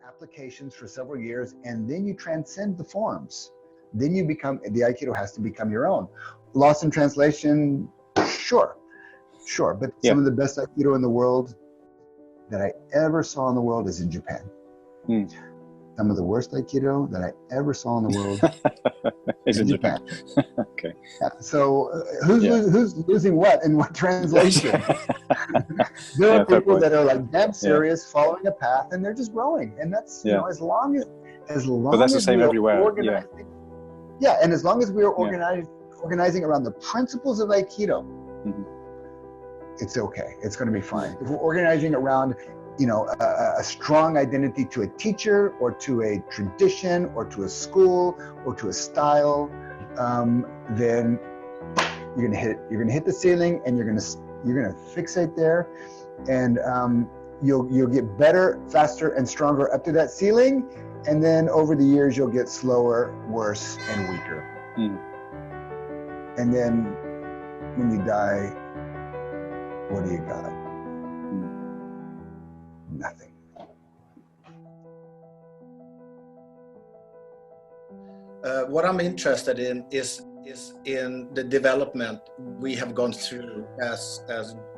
applications for several years, and then you transcend the forms. Then you become, the Aikido has to become your own. Lost in translation, sure, but some of the best Aikido in the world that I ever saw in the world is in Japan. Some of the worst Aikido that I ever saw in the world is in Japan. Okay. So who's losing what in what translation? There are people that are like dead serious, following a path, and they're just growing. And that's, you know, as long as but that's the same everywhere. And as long as we are organizing around the principles of Aikido, it's okay. It's going to be fine. If we're organizing around, you know, a strong identity to a teacher or to a tradition or to a school or to a style, then you're gonna hit the ceiling, and you're gonna fixate there, and you'll get better, faster, and stronger up to that ceiling, and then over the years you'll get slower, worse, and weaker. And then when you die, what do you got? Nothing. What I'm interested in is in the development we have gone through as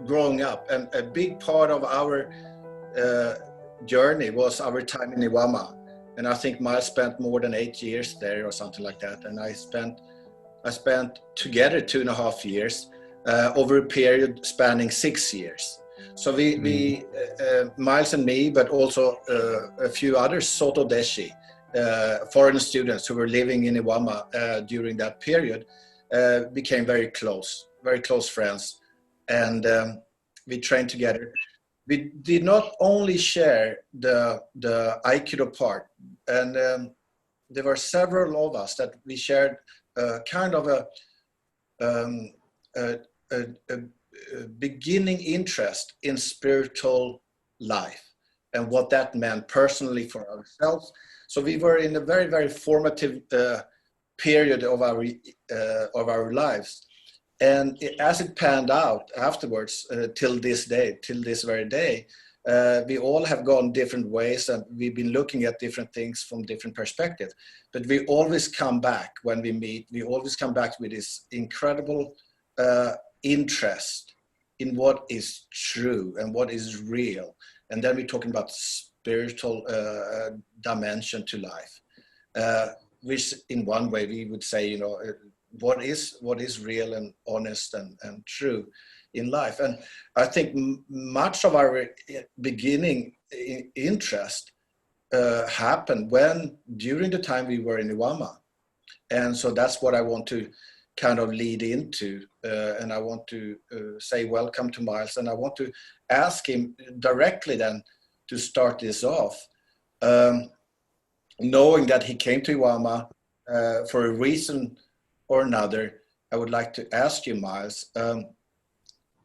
growing up, and a big part of our journey was our time in Iwama, and I think Miles spent more than 8 years there or something like that, and I spent together 2.5 years over a period spanning 6 years. So we Miles and me, but also a few others, Soto Deshi, foreign students who were living in Iwama during that period, became very close friends, and we trained together. We did not only share the Aikido part, and there were several of us that we shared kind of a beginning interest in spiritual life and what that meant personally for ourselves. So we were in a very, very formative period of our lives, and as it panned out afterwards, till this very day, we all have gone different ways, and we've been looking at different things from different perspectives. But we always come back when we meet. We always come back with this incredible interest in what is true and what is real, and then we're talking about spiritual dimension to life, which in one way we would say, you know, what is real and honest and true in life. And I think much of our beginning interest happened during the time we were in Iwama, and so that's what I want to kind of lead into, and I want to say welcome to Miles, and I want to ask him directly then to start this off, knowing that he came to Iwama for a reason or another. I would like to ask you, Miles,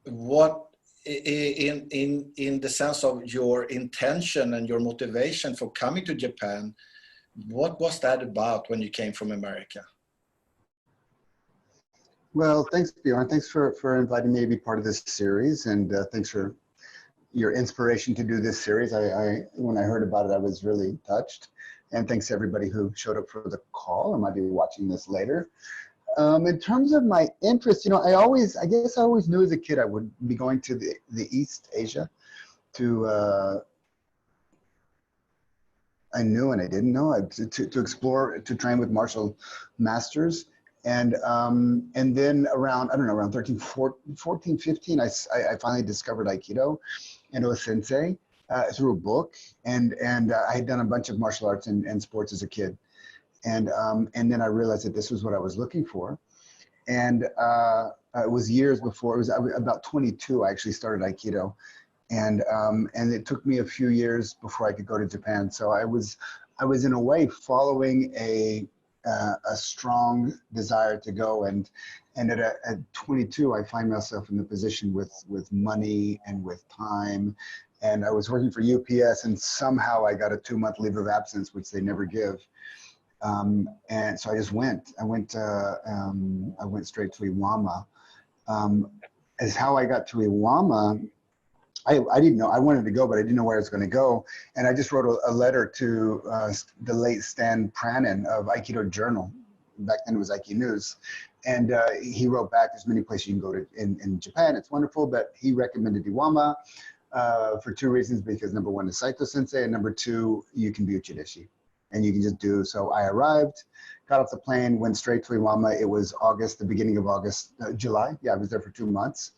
what in the sense of your intention and your motivation for coming to Japan, what was that about when you came from America? Well, thanks, Bjorn. Thanks for inviting me to be part of this series, and thanks for your inspiration to do this series. When I heard about it, I was really touched, and thanks to everybody who showed up for the call or might be watching this later. In terms of my interest, you know, I guess I always knew as a kid I would be going to the East Asia to I knew and I didn't know to explore, to train with martial masters. And then around, I don't know, around 14, 15, I finally discovered Aikido and Sensei through a book. And I had done a bunch of martial arts and sports as a kid. And then I realized that this was what I was looking for. And it was years before, I was about 22, I actually started Aikido. And it took me a few years before I could go to Japan. So I was in a way following a strong desire to go, and at 22 I find myself in the position with money and with time, and I was working for UPS, and somehow I got a 2-month leave of absence, which they never give, and so I just went. I went straight to Iwama. As how I got to Iwama, I didn't know. I wanted to go, but I didn't know where I was going to go. And I just wrote a letter to the late Stan Pranin of Aikido Journal. Back then it was Aikido News. And he wrote back, there's many places you can go to in Japan. It's wonderful, but he recommended Iwama for two reasons, because number one is Saito Sensei, and number two, you can be Uchideshi. And you can just do, so I arrived, got off the plane, went straight to Iwama. It was August, the beginning of August, July. Yeah, I was there for 2 months.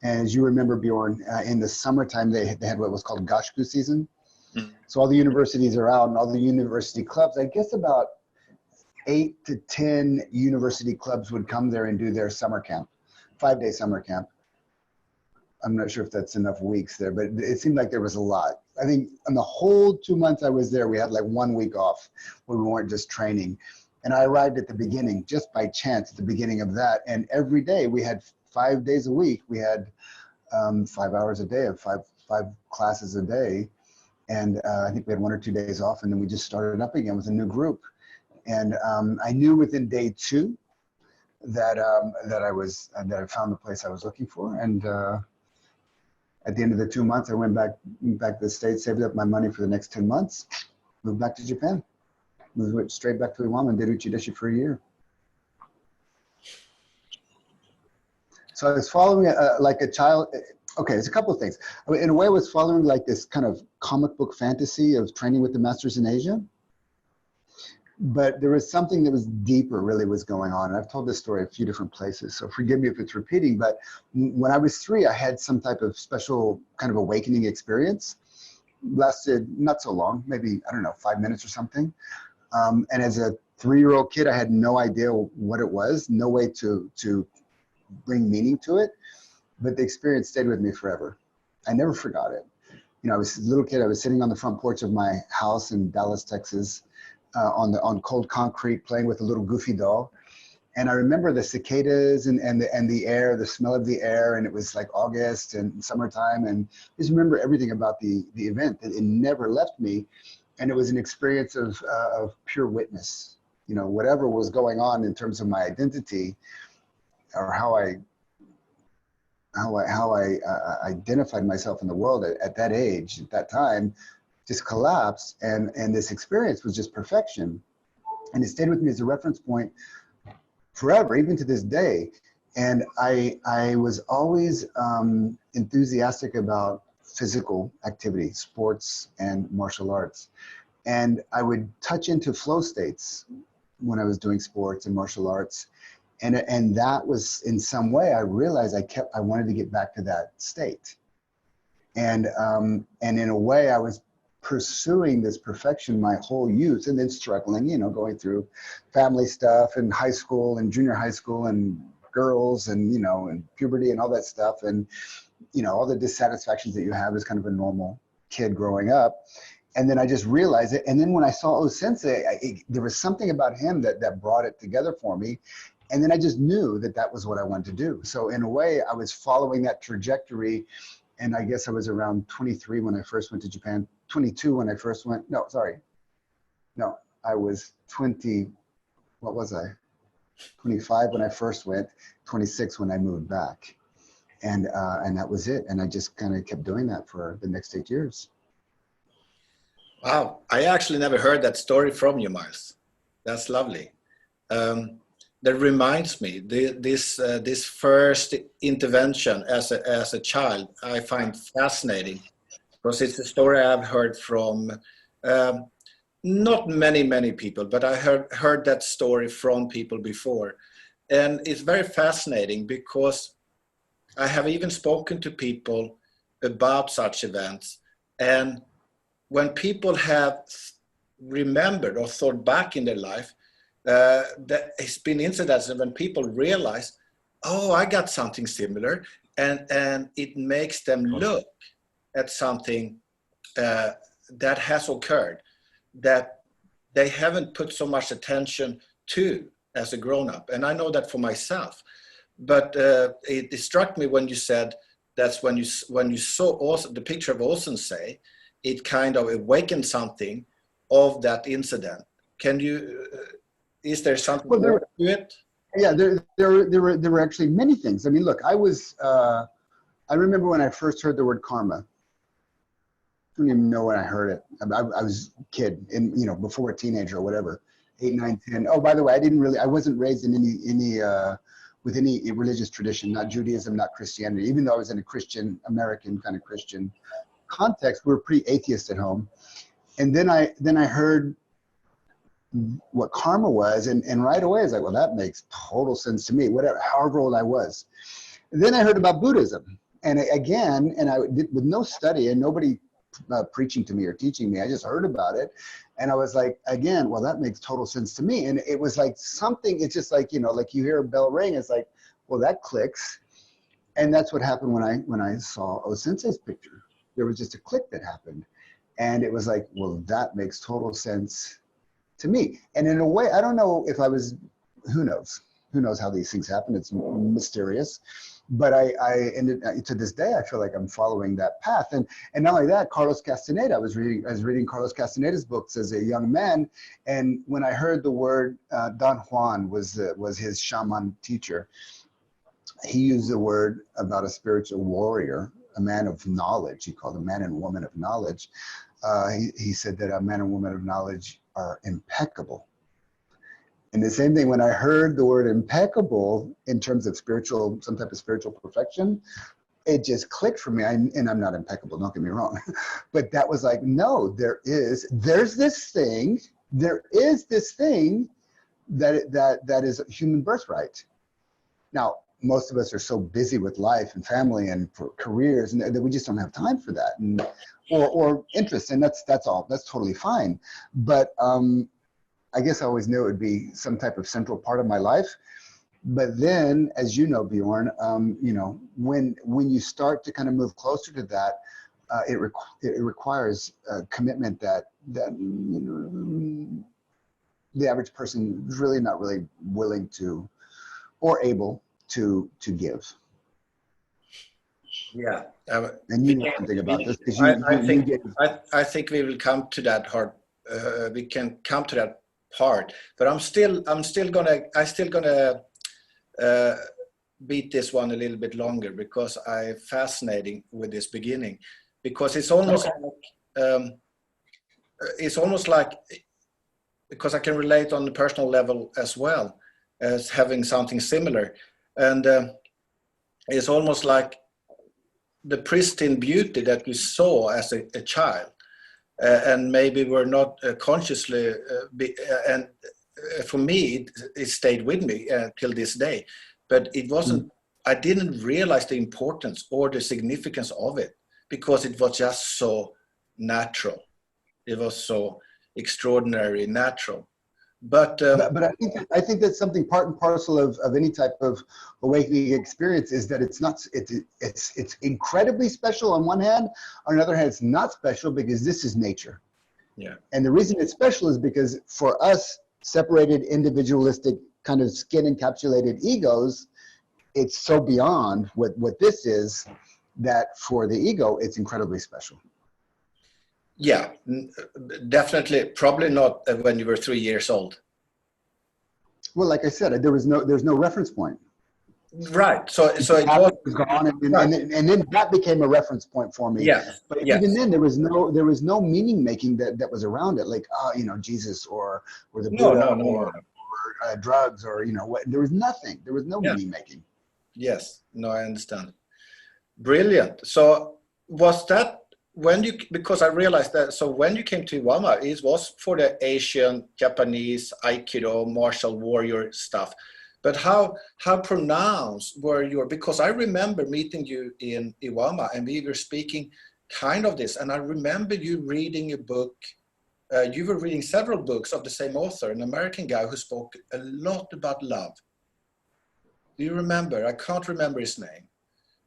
And as you remember, Bjorn, in the summertime, they had what was called Gashku season. Mm. So all the universities are out and all the university clubs, I guess about 8 to 10 university clubs would come there and do their summer camp, 5-day summer camp. I'm not sure if that's enough weeks there, but it seemed like there was a lot. I think in the whole 2 months I was there, we had like 1 week off where we weren't just training. And I arrived at the beginning, just by chance, at the beginning of that. And every day we had 5 days a week. We had 5 hours a day of five classes a day. And I think we had 1 or 2 days off, and then we just started up again with a new group. And I knew within day 2 that I found the place I was looking for. And at the end of the 2 months, I went back to the States, saved up my money for the next 10 months, moved back to Japan, moved straight back to Iwama and did Uchideshi for a year. So I was following like a child. Okay, there's a couple of things. I mean, in a way, I was following like this kind of comic book fantasy of training with the masters in Asia. But there was something that was deeper really was going on. And I've told this story a few different places, so forgive me if it's repeating, but when I was 3, I had some type of special kind of awakening experience. Lasted not so long, maybe, I don't know, 5 minutes or something. And as a 3-year-old kid, I had no idea what it was, no way to bring meaning to it, but the experience stayed with me forever. I never forgot it. You know, I was a little kid, I was sitting on the front porch of my house in Dallas, Texas, on cold concrete, playing with a little goofy doll. And I remember the cicadas and the air, the smell of the air, and it was like August and summertime, and I just remember everything about the event. It never left me, and it was an experience of pure witness. You know, whatever was going on in terms of my identity, or how I identified myself in the world at that age, at that time, just collapsed, and this experience was just perfection. And it stayed with me as a reference point forever, even to this day. And I was always enthusiastic about physical activity, sports and martial arts. And I would touch into flow states when I was doing sports and martial arts. And that was, in some way, I realized I wanted to get back to that state. And in a way, I was pursuing this perfection my whole youth, and then struggling, you know, going through family stuff and high school and junior high school and girls and, you know, and puberty and all that stuff. And, you know, all the dissatisfactions that you have as kind of a normal kid growing up. And then I just realized it. And then when I saw Sensei, there was something about him that brought it together for me. And then I just knew that was what I wanted to do. So in a way, I was following that trajectory. And I guess I was around 23 when I first went to Japan, 22 when I first went, no, sorry. No, I was 20, what was I? 25 when I first went, 26 when I moved back. And that was it. And I just kind of kept doing that for the next 8 years. Wow, I actually never heard that story from you, Miles. That's lovely. That reminds me, this first intervention as a child, I find fascinating, because it's a story I've heard from not many people, but I heard that story from people before. And it's very fascinating because I have even spoken to people about such events. And when people have remembered or thought back in their life, that it's been incidents when people realize, oh, I got something similar, and it makes them look at something that has occurred that they haven't put so much attention to as a grown-up. And I know that for myself. But it struck me when you said that's when you saw also the picture of Sensei, it kind of awakened something of that incident. Can you? Is there something more to it? Yeah, there were actually many things. I mean, look, I was I remember when I first heard the word karma. I don't even know when I heard it. I was a kid, before a teenager or whatever, 8, 9, 10. Oh, by the way, I wasn't raised in with any religious tradition, not Judaism, not Christianity. Even though I was in a Christian, American kind of Christian context, we were pretty atheist at home. And then I heard what karma was, and right away I was like, well, that makes total sense to me, however old I was. And then I heard about Buddhism, and I did with no study and nobody preaching to me or teaching me. I just heard about it, and I was like, again, well, that makes total sense to me. And it was like something. It's just like like you hear a bell ring. It's like, well, that clicks, and that's what happened when I saw O Sensei's picture. There was just a click that happened, and it was like, well, that makes total sense to me. And in a way, I don't know if I was. Who knows how these things happen? It's mysterious. But I ended, to this day, I feel like I'm following that path. And not only that, Carlos Castaneda, I was reading Carlos Castaneda's books as a young man. And when I heard the word, Don Juan was his shaman teacher. He used the word about a spiritual warrior, a man of knowledge. He called a man and woman of knowledge. He said that a man and woman of knowledge are impeccable. And the same thing, when I heard the word impeccable in terms of some type of spiritual perfection, it just clicked for me. And I'm not impeccable, don't get me wrong. But that was like, no, there's this thing that is a human birthright. Now, most of us are so busy with life and family and for careers and that we just don't have time for that, or interest. And that's all. That's totally fine. But I guess I always knew it would be some type of central part of my life. But then, as you know, Bjorn, when you start to kind of move closer to that, it requires a commitment that the average person is really not really willing to or able to give. Yeah. And you know something about this because I think we will come to that hard. We can come to that part, but I'm still gonna beat this one a little bit longer because I'm fascinating with this beginning, because it's almost like because I can relate on the personal level as well as having something similar, and it's almost like the pristine beauty that we saw as a child. And maybe we're not consciously, and for me, it stayed with me till this day. But it wasn't, I didn't realize the importance or the significance of it because it was just so natural. It was so extraordinary natural. But I think that's something part and parcel of any type of awakening experience is that it's incredibly special on one hand. On the other hand, it's not special because this is nature. Yeah. And the reason it's special is because for us separated, individualistic, kind of skin encapsulated egos, it's so beyond what this is that for the ego, it's incredibly special. Yeah, definitely. Probably not when you were 3 years old. Well, like I said, there's no reference point. Right. So it was gone, and then that became a reference point for me. Yeah. But even then, there was no meaning making that was around it, like Jesus or the Buddha or drugs or what. There was nothing. There was no meaning making. Yes. No, I understand. Brilliant. So was that because I realized that, so when you came to Iwama, it was for the Asian, Japanese, Aikido, martial warrior stuff. But how pronounced were your, because I remember meeting you in Iwama and we were speaking kind of this, and I remember you reading a book, you were reading several books of the same author, an American guy who spoke a lot about love. Do you remember? I can't remember his name,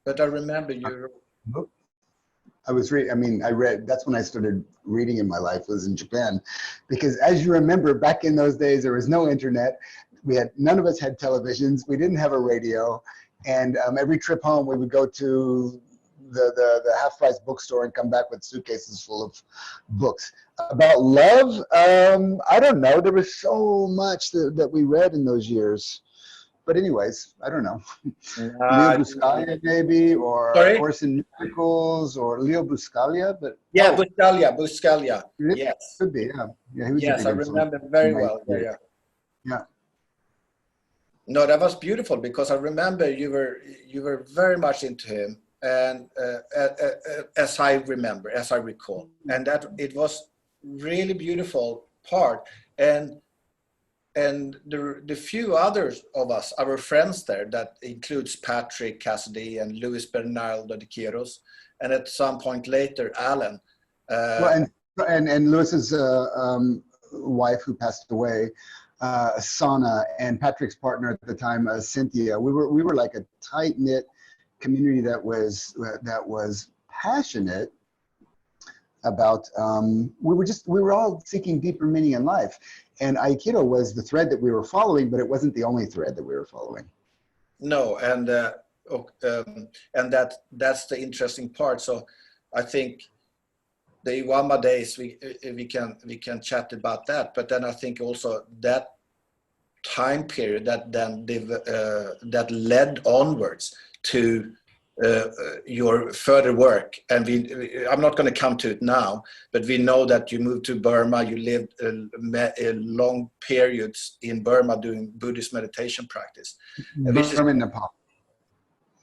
but I remember you. I read, that's when I started reading in my life, was in Japan. Because as you remember, back in those days, there was no internet. None of us had televisions. We didn't have a radio. And every trip home, we would go to the half-price bookstore and come back with suitcases full of books. About love, I don't know. There was so much that we read in those years. But anyways, I don't know. Leo Uh, Buscaglia maybe, or Sorry? Course in Miracles, or Leo Buscaglia, but Yeah, oh, Buscaglia. it Yes. could be, yeah. Yeah, he was a Yes, big I influence remember in very my well. Yeah, career. yeah. Yeah. No, that was beautiful because I remember you were very much into him, and as I remember, as I recall, and that it was really beautiful part, and the few others of us, our friends there, that includes Patrick Cassidy and Luis Bernardo de Quiros, and at some point later, Alan. Well, and Lewis's wife who passed away, Sana, and Patrick's partner at the time, Cynthia. We were like a tight knit community that was passionate about. We were all seeking deeper meaning in life, and Aikido was the thread that we were following, but it wasn't the only thread that we were following. No, and that's the interesting part. So I think the Iwama days, we can chat about that, but then I think also that time period that then that led onwards to your further work, and I'm not going to come to it now, but we know that you moved to Burma, you lived long periods in Burma doing Buddhist meditation practice, Burma and Nepal.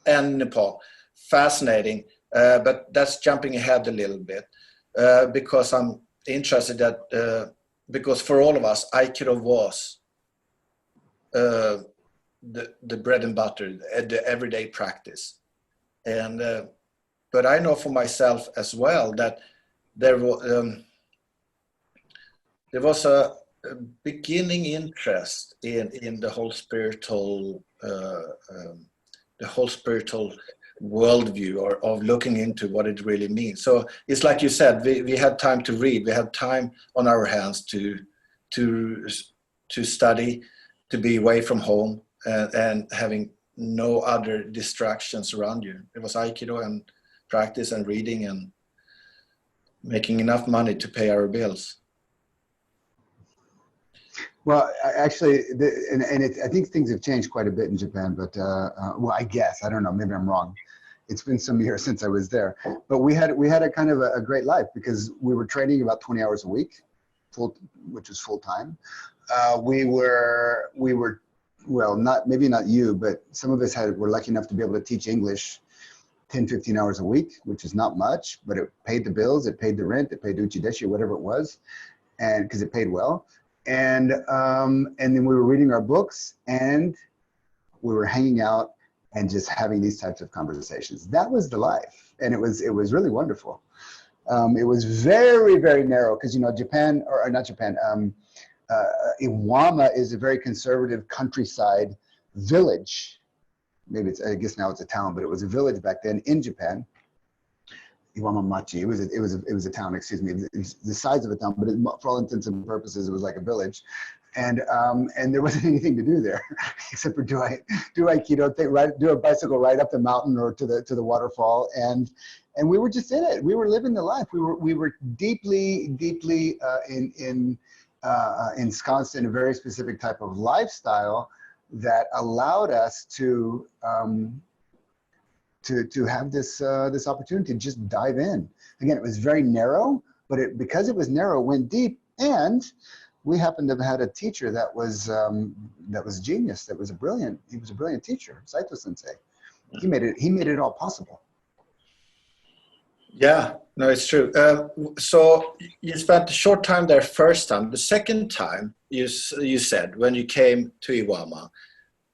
And Nepal. Fascinating, but that's jumping ahead a little bit. Because I'm interested that because for all of us, Aikido was the bread and butter, the everyday practice, and but I know for myself as well that there was a beginning interest in the whole spiritual worldview, or of looking into what it really means. So it's like you said, we had time to read, we had time on our hands to study, to be away from home, and having no other distractions around you. It was Aikido and practice and reading and making enough money to pay our bills. Well, actually, I think things have changed quite a bit in Japan, but well, I guess, I don't know, maybe I'm wrong. It's been some years since I was there, but we had a kind of a great life because we were training about 20 hours a week, which was full time. We were well, maybe not you, but some of us were lucky enough to be able to teach English 10, 15 hours a week, which is not much, but it paid the bills, it paid the rent, it paid uchideshi, whatever it was, and because it paid well. And then we were reading our books, and we were hanging out and just having these types of conversations. That was the life, and it was really wonderful. It was very, very narrow because, you know, Japan, or not Japan, Iwama is a very conservative countryside village. Maybe I guess now it's a town, but it was a village back then in Japan. Iwama Machi. It was a town. Excuse me. It was the size of a town, but for all intents and purposes, it was like a village, and there wasn't anything to do there except for do Aikido, do a bicycle ride up the mountain or to the waterfall, and we were just in it. We were living the life. We were deeply ensconced in a very specific type of lifestyle that allowed us to have this opportunity to just dive in. Again, it was very narrow, but because it was narrow, it went deep, and we happened to have had a teacher that was genius. He was a brilliant teacher, Saito Sensei. He made it all possible. Yeah, no, it's true. So you spent a short time there first time. The second time, you said, when you came to Iwama,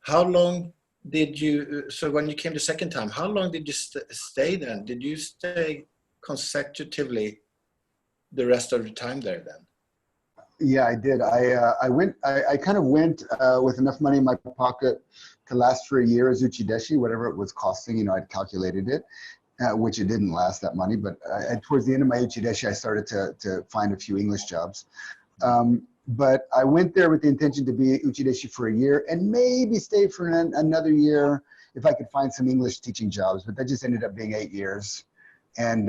how long did you, so when you came the second time, how long did you stay then? Did you stay consecutively the rest of the time there then? Yeah, I did. I kind of went with enough money in my pocket to last for a year as uchideshi, whatever it was costing. You know, I'd calculated it, which it didn't last that money. But towards the end of my uchideshi, I started to find a few English jobs. But I went there with the intention to be uchideshi for a year and maybe stay for another year if I could find some English teaching jobs. But that just ended up being 8 years. And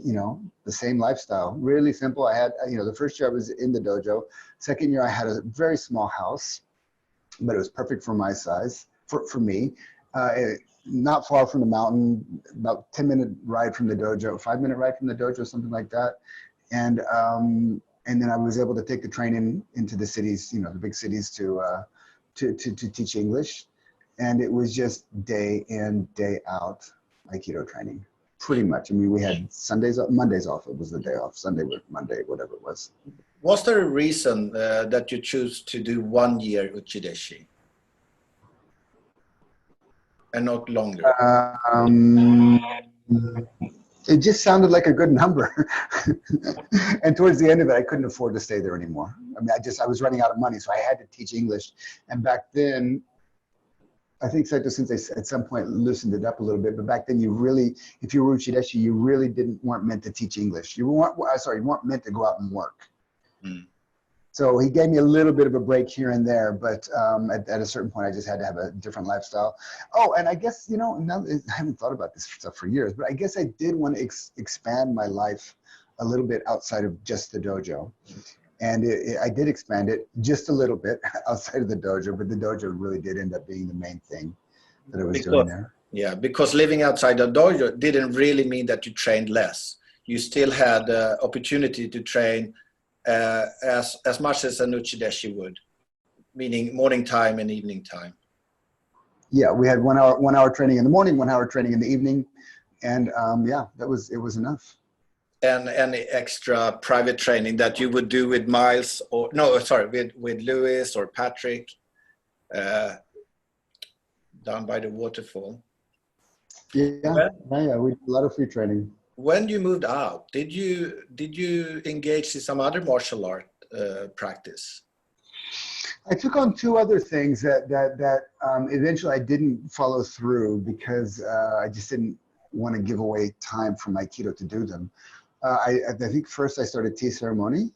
you know, the same lifestyle, really simple. I had, you know, the first year I was in the dojo. Second year I had a very small house, but it was perfect for my size, for me. Not far from the mountain, about 10-minute ride from the dojo, 5-minute ride from the dojo, something like that. And then I was able to take the train into the cities, you know, the big cities to teach English. And it was just day in, day out Aikido training, pretty much. I mean, we had Mondays off. It was the day off. Monday, whatever it was. Was there a reason that you choose to do 1 year Uchideshi and not longer? It just sounded like a good number. And towards the end of it, I couldn't afford to stay there anymore. I mean, I was running out of money, so I had to teach English. And back then, I think Saito Sensei at some point loosened it up a little bit, but back then if you were Uchideshi, you really weren't meant to teach English. You weren't meant to go out and work. Mm. So he gave me a little bit of a break here and there, but at a certain point, I just had to have a different lifestyle. Oh, and I guess, you know, now I haven't thought about this stuff for years, but I guess I did want to expand my life a little bit outside of just the dojo. And I did expand it just a little bit outside of the dojo, but the dojo really did end up being the main thing that I was doing there. Yeah, because living outside the dojo didn't really mean that you trained less. You still had the opportunity to train as much as an Uchideshi would, meaning morning time and evening time. Yeah, we had 1 hour training in the morning, 1 hour training in the evening, and yeah, it was enough. And any extra private training that you would do with Miles with Lewis or Patrick down by the waterfall? Yeah, we did a lot of free training. When you moved out, did you engage in some other martial art practice? I took on 2 other things that eventually I didn't follow through because I just didn't want to give away time from Aikido to do them. I think first I started tea ceremony,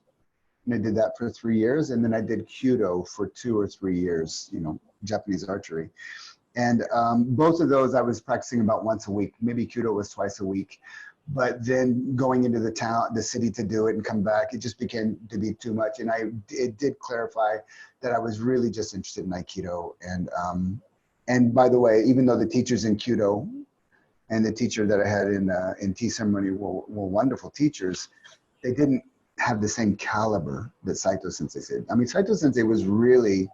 and I did that for 3 years, and then I did Kyudo for 2 or 3 years, you know, Japanese archery. And both of those I was practicing about once a week. Maybe Kyudo was twice a week. But then going into the city to do it and come back, it just became to be too much. And it did clarify that I was really just interested in Aikido. And by the way, even though the teachers in Kyudo and the teacher that I had in tea ceremony were wonderful teachers, they didn't have the same caliber that Saito Sensei did. I mean, Saito Sensei was really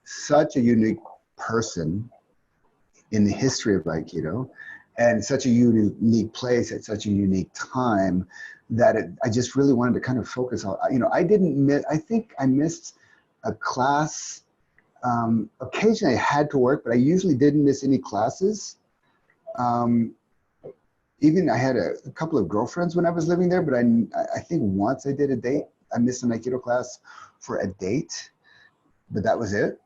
such a unique person in the history of Aikido, and such a unique place at such a unique time that I just really wanted to kind of focus on, you know, I think I missed a class. Occasionally I had to work, but I usually didn't miss any classes. Even I had a couple of girlfriends when I was living there, but I think once I did a date. I missed an Aikido class for a date, but that was it.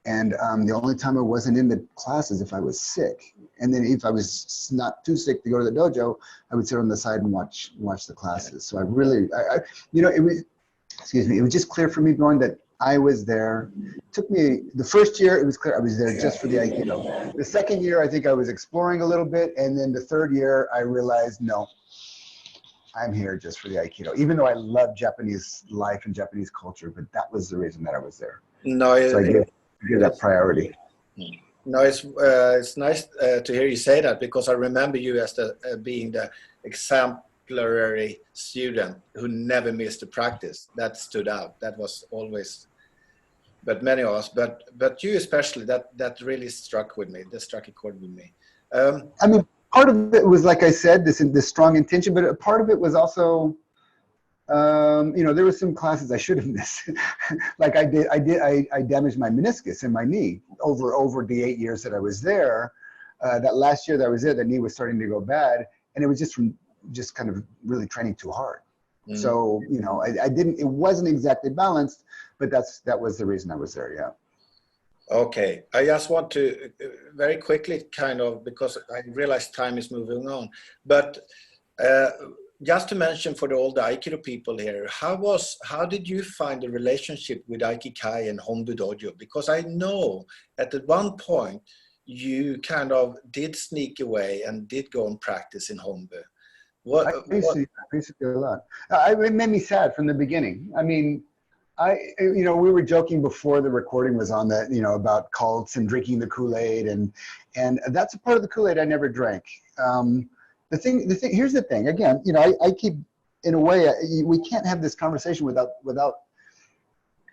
And the only time I wasn't in the class is if I was sick. And then if I was not too sick to go to the dojo, I would sit on the side and watch the classes. So you know, it was just clear for me, Bjorn, that I was there. It took me, the first year, it was clear I was there just for the Aikido. The second year, I think I was exploring a little bit. And then the third year, I realized, no, I'm here just for the Aikido, even though I love Japanese life and Japanese culture, but that was the reason that I was there. No, so I give that priority. No, it's nice to hear you say that, because I remember you as being the exemplary student who never missed a practice. That stood out. That was always, but many of us, but you especially, that really struck with me. That struck a chord with me. I mean, part of it was, like I said, this strong intention, but a part of it was also, you know, there were some classes I should have missed. Like I damaged my meniscus in my knee over the 8 years that I was there. That last year that I was there, the knee was starting to go bad, and it was just from kind of really training too hard. Mm. So, you know, it wasn't exactly balanced, but that was the reason I was there. Yeah. Okay, I just want to very quickly, kind of, because I realize time is moving on, but just to mention for all the Aikido people here, how did you find the relationship with Aikikai and Hombu Dojo? Because I know at one point you kind of did sneak away and did go and practice in Hombu. I basically a lot. It made me sad from the beginning. I mean, We were joking before the recording was on that, about cults and drinking the Kool-Aid, and that's a part of the Kool-Aid I never drank. Here's the thing. Again, I keep, in a way, we can't have this conversation without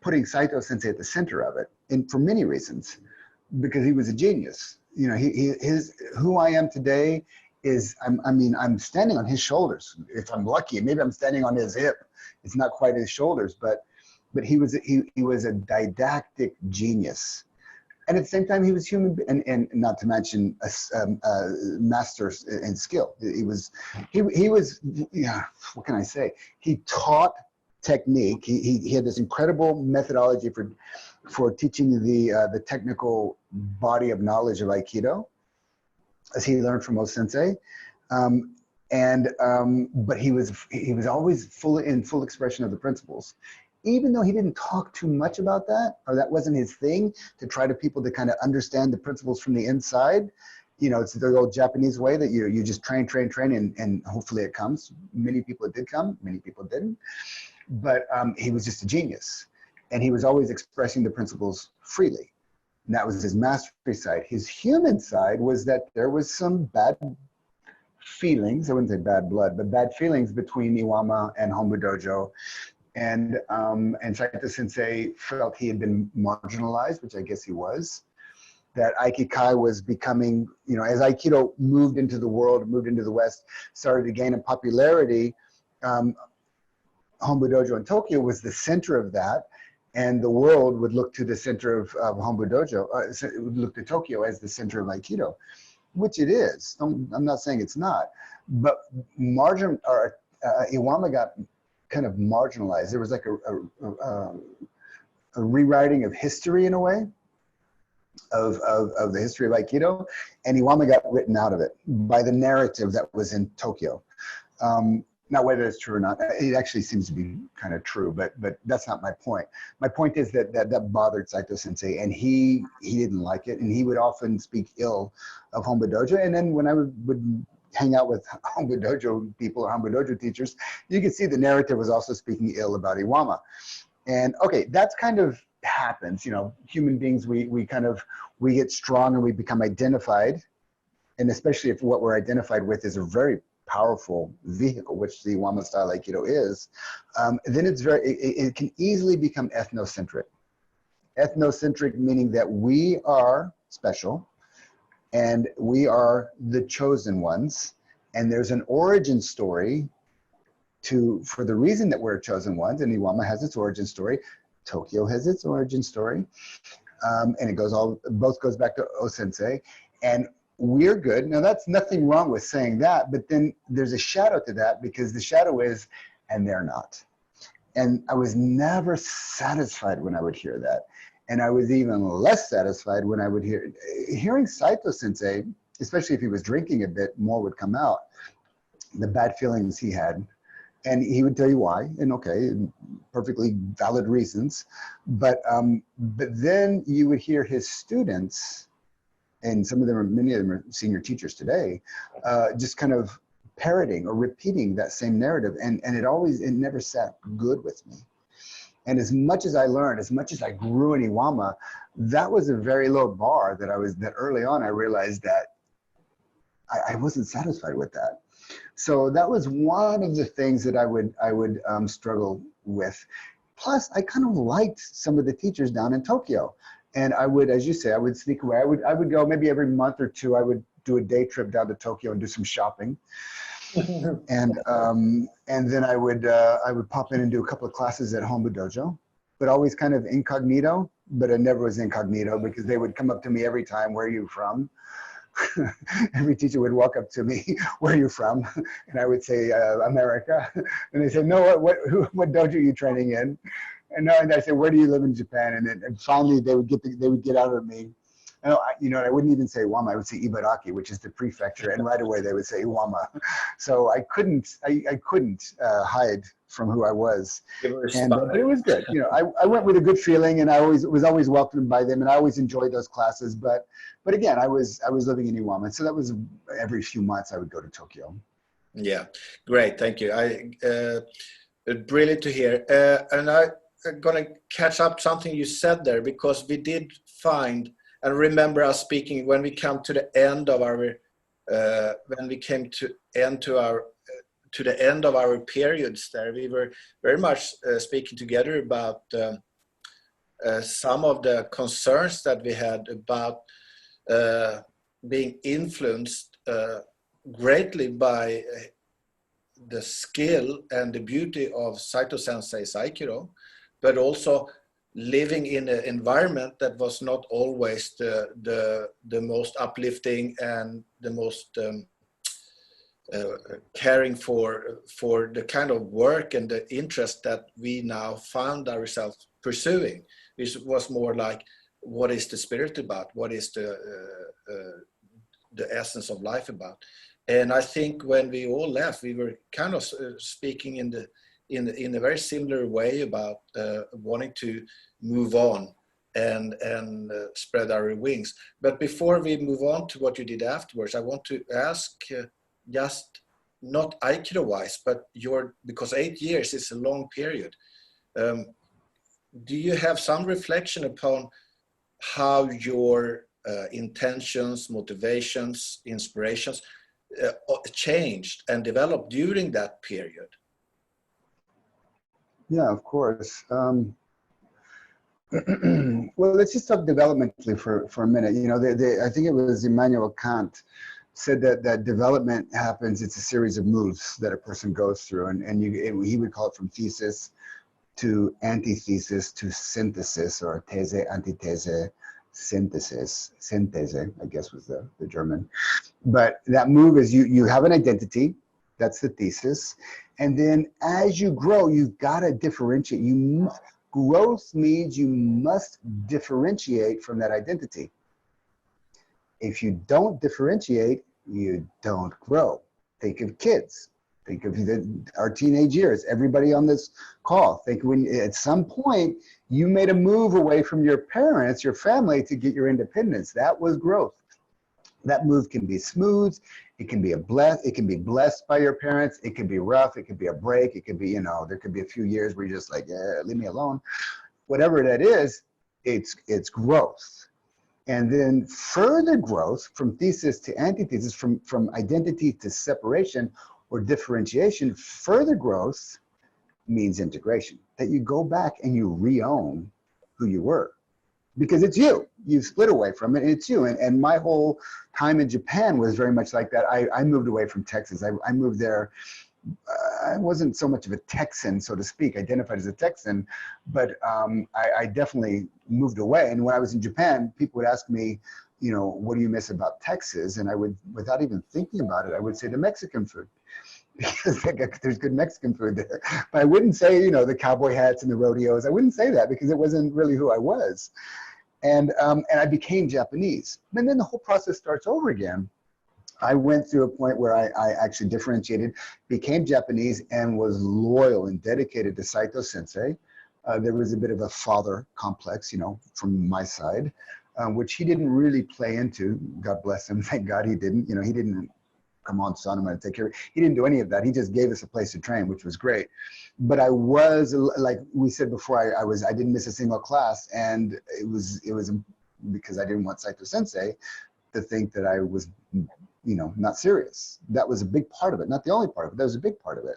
putting Saito Sensei at the center of it, and for many reasons, because he was a genius. Who I am today is, I'm standing on his shoulders. If I'm lucky, maybe I'm standing on his hip. It's not quite his shoulders, but he was a didactic genius, and at the same time he was human, and not to mention a master in skill. He was what can I say? He taught technique. He had this incredible methodology for teaching the technical body of knowledge of Aikido, as he learned from O Sensei. But he was always in full expression of the principles, even though he didn't talk too much about that, or that wasn't his thing, to try to people to kind of understand the principles from the inside. It's the old Japanese way that you just train, and hopefully it comes. Many people it did come, many people didn't. But he was just a genius, and he was always expressing the principles freely. And that was his mastery side. His human side was that there was some bad feelings, I wouldn't say bad blood, but bad feelings between Iwama and Hombu Dojo. And Saito Sensei felt he had been marginalized, which I guess he was. That Aikikai was becoming, as Aikido moved into the world, moved into the West, started to gain in popularity, Hombu Dojo in Tokyo was the center of that. And the world would look to the center of Hombu Dojo, it would look to Tokyo as the center of Aikido, which it is. I'm not saying it's not, but Iwama got kind of marginalized. There was like a rewriting of history, in a way, of the history of Aikido, and Iwama got written out of it by the narrative that was in Tokyo. Now, whether it's true or not, it actually seems to be kind of true, but that's not my point. My point is that bothered Saito Sensei, and he didn't like it, and he would often speak ill of Hombu Dojo. And then when I would hang out with Hombu Dojo people or Hombu Dojo teachers, you could see the narrative was also speaking ill about Iwama. And okay, that's kind of happens. Human beings, we get strong and we become identified, and especially if what we're identified with is a very powerful vehicle, which the Iwama style Aikido is, then it can easily become ethnocentric. Ethnocentric meaning that we are special and we are the chosen ones, and there's an origin story for the reason that we're chosen ones, and Iwama has its origin story, Tokyo has its origin story, and it both goes back to O Sensei, and we're good. Now, that's nothing wrong with saying that, but then there's a shadow to that, because the shadow is, and they're not. And I was never satisfied when I would hear that. And I was even less satisfied when I would hearing Saito Sensei, especially if he was drinking a bit, more would come out, the bad feelings he had. And he would tell you why, and okay, perfectly valid reasons. But then you would hear his students, and many of them are senior teachers today, just kind of parroting or repeating that same narrative, and it never sat good with me. And as much as I learned, as much as I grew in Iwama, that was a very low bar that early on I realized that I wasn't satisfied with that. So that was one of the things that I would struggle with. Plus, I kind of liked some of the teachers down in Tokyo. And I would, as you say, I would sneak away. I would go maybe every month or two. I would do a day trip down to Tokyo and do some shopping, and then I would pop in and do a couple of classes at Hombu Dojo, but always kind of incognito. But I never was incognito, because they would come up to me every time. Where are you from? Every teacher would walk up to me. Where are you from? And I would say America, and they said, no. What dojo are you training in? And I said, where do you live in Japan? And finally they would get out of me. And I wouldn't even say Iwama. I would say Ibaraki, which is the prefecture, and right away they would say Iwama. So I couldn't hide from who I was. But it was good. I went with a good feeling, and I was always welcomed by them, and I always enjoyed those classes. But again, I was living in Iwama, so that was every few months I would go to Tokyo. Yeah, great, thank you. Brilliant to hear. And going to catch up something you said there, because we did find and remember us speaking when we come to the end of our to the end of our periods there. We were very much speaking together about some of the concerns that we had about being influenced greatly by the skill and the beauty of Saito Sensei's Aikido, but also living in an environment that was not always the most uplifting and the most caring for the kind of work and the interest that we now found ourselves pursuing, which was more like, what is the spirit about? What is the essence of life about? And I think when we all left, we were kind of speaking in a very similar way about wanting to move on and spread our wings. But before we move on to what you did afterwards, I want to ask, just not Aikido wise, but because 8 years is a long period. Do you have some reflection upon how your intentions, motivations, inspirations changed and developed during that period? Yeah, of course. Well, let's just talk developmentally for a minute. You know, I think it was Immanuel Kant said that development happens, it's a series of moves that a person goes through, and he would call it from thesis to antithesis to synthesis, or these, antithese, synthesis. Synthese, I guess was the German. But that move is you have an identity, that's the thesis, and then as you grow, you've got to differentiate. Growth means you must differentiate from that identity. If you don't differentiate, you don't grow. Think of kids. Think of our teenage years. Everybody on this call, think when at some point you made a move away from your parents, your family, to get your independence. That was growth. That move can be smooth. It can be it can be blessed by your parents. It can be rough. It could be a break. It could be, there could be a few years where you're just like, yeah, leave me alone. Whatever that is, it's growth. And then further growth from thesis to antithesis, from identity to separation or differentiation, further growth means integration. That you go back and you re-own who you were. Because it's you. You split away from it, and it's you. And my whole time in Japan was very much like that. I moved away from Texas. I moved there. I wasn't so much of a Texan, so to speak, identified as a Texan, but I definitely moved away. And when I was in Japan, people would ask me, what do you miss about Texas? And I would, without even thinking about it, I would say the Mexican food. Because there's good Mexican food there. But I wouldn't say, the cowboy hats and the rodeos. I wouldn't say that because it wasn't really who I was. And I became Japanese. And then the whole process starts over again. I went through a point where I actually differentiated, became Japanese, and was loyal and dedicated to Saito Sensei. There was a bit of a father complex, from my side, which he didn't really play into. God bless him. Thank God he didn't. He didn't, come on, son, I'm going to take care of it. He didn't do any of that. He just gave us a place to train, which was great. But I was, like we said before, I didn't miss a single class, and it was because I didn't want Saito Sensei to think that I was, not serious. That was a big part of it. Not the only part of it. That was a big part of it.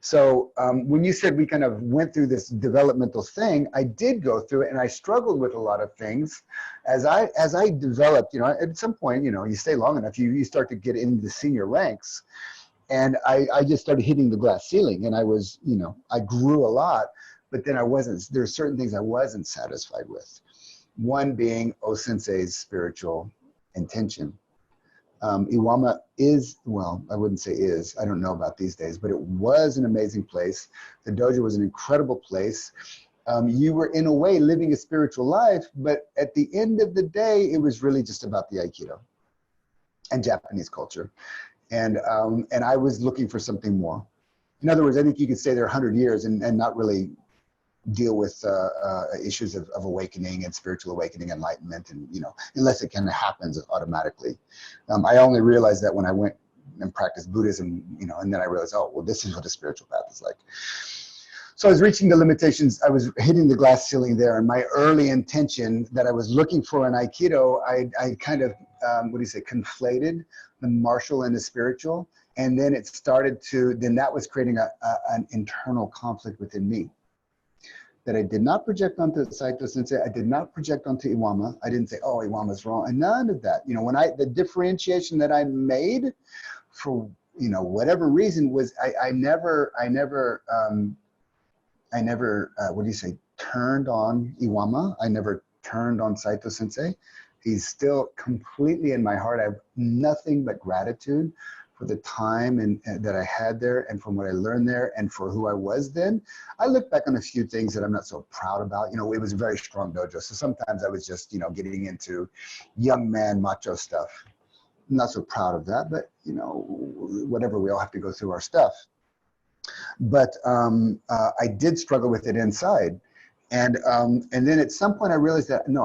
So when you said we kind of went through this developmental thing, I did go through it, and I struggled with a lot of things as I developed. At some point, you stay long enough, you start to get into the senior ranks, and I just started hitting the glass ceiling, and I was, I grew a lot, but then there are certain things I wasn't satisfied with. One being Sensei's spiritual intention. Iwama is, well, I wouldn't say is, I don't know about these days, but it was an amazing place. The dojo was an incredible place. You were in a way living a spiritual life, but at the end of the day, it was really just about the Aikido and Japanese culture. And I was looking for something more. In other words, I think you could stay there 100 years and not really deal with issues of awakening and spiritual awakening, enlightenment, and unless it kind of happens automatically. I only realized that when I went and practiced Buddhism, and then I realized, oh, well, this is what a spiritual path is like. So I was reaching the limitations. I was hitting the glass ceiling there, and my early intention that I was looking for in Aikido, I kind of, conflated the martial and the spiritual. And then it started to, then that was creating an internal conflict within me that I did not project onto Saito Sensei. I did not project onto Iwama. I didn't say, oh, Iwama's wrong, and none of that. You know, when the differentiation that I made for, whatever reason was, I never, turned on Iwama. I never turned on Saito Sensei. He's still completely in my heart. I have nothing but gratitude for the time and that I had there, and from what I learned there, and for who I was then. I look back on a few things that I'm not so proud about. It was a very strong dojo. So sometimes I was just, getting into young man macho stuff. I'm not so proud of that, but whatever, we all have to go through our stuff. But I did struggle with it inside. And then at some point I realized that, no,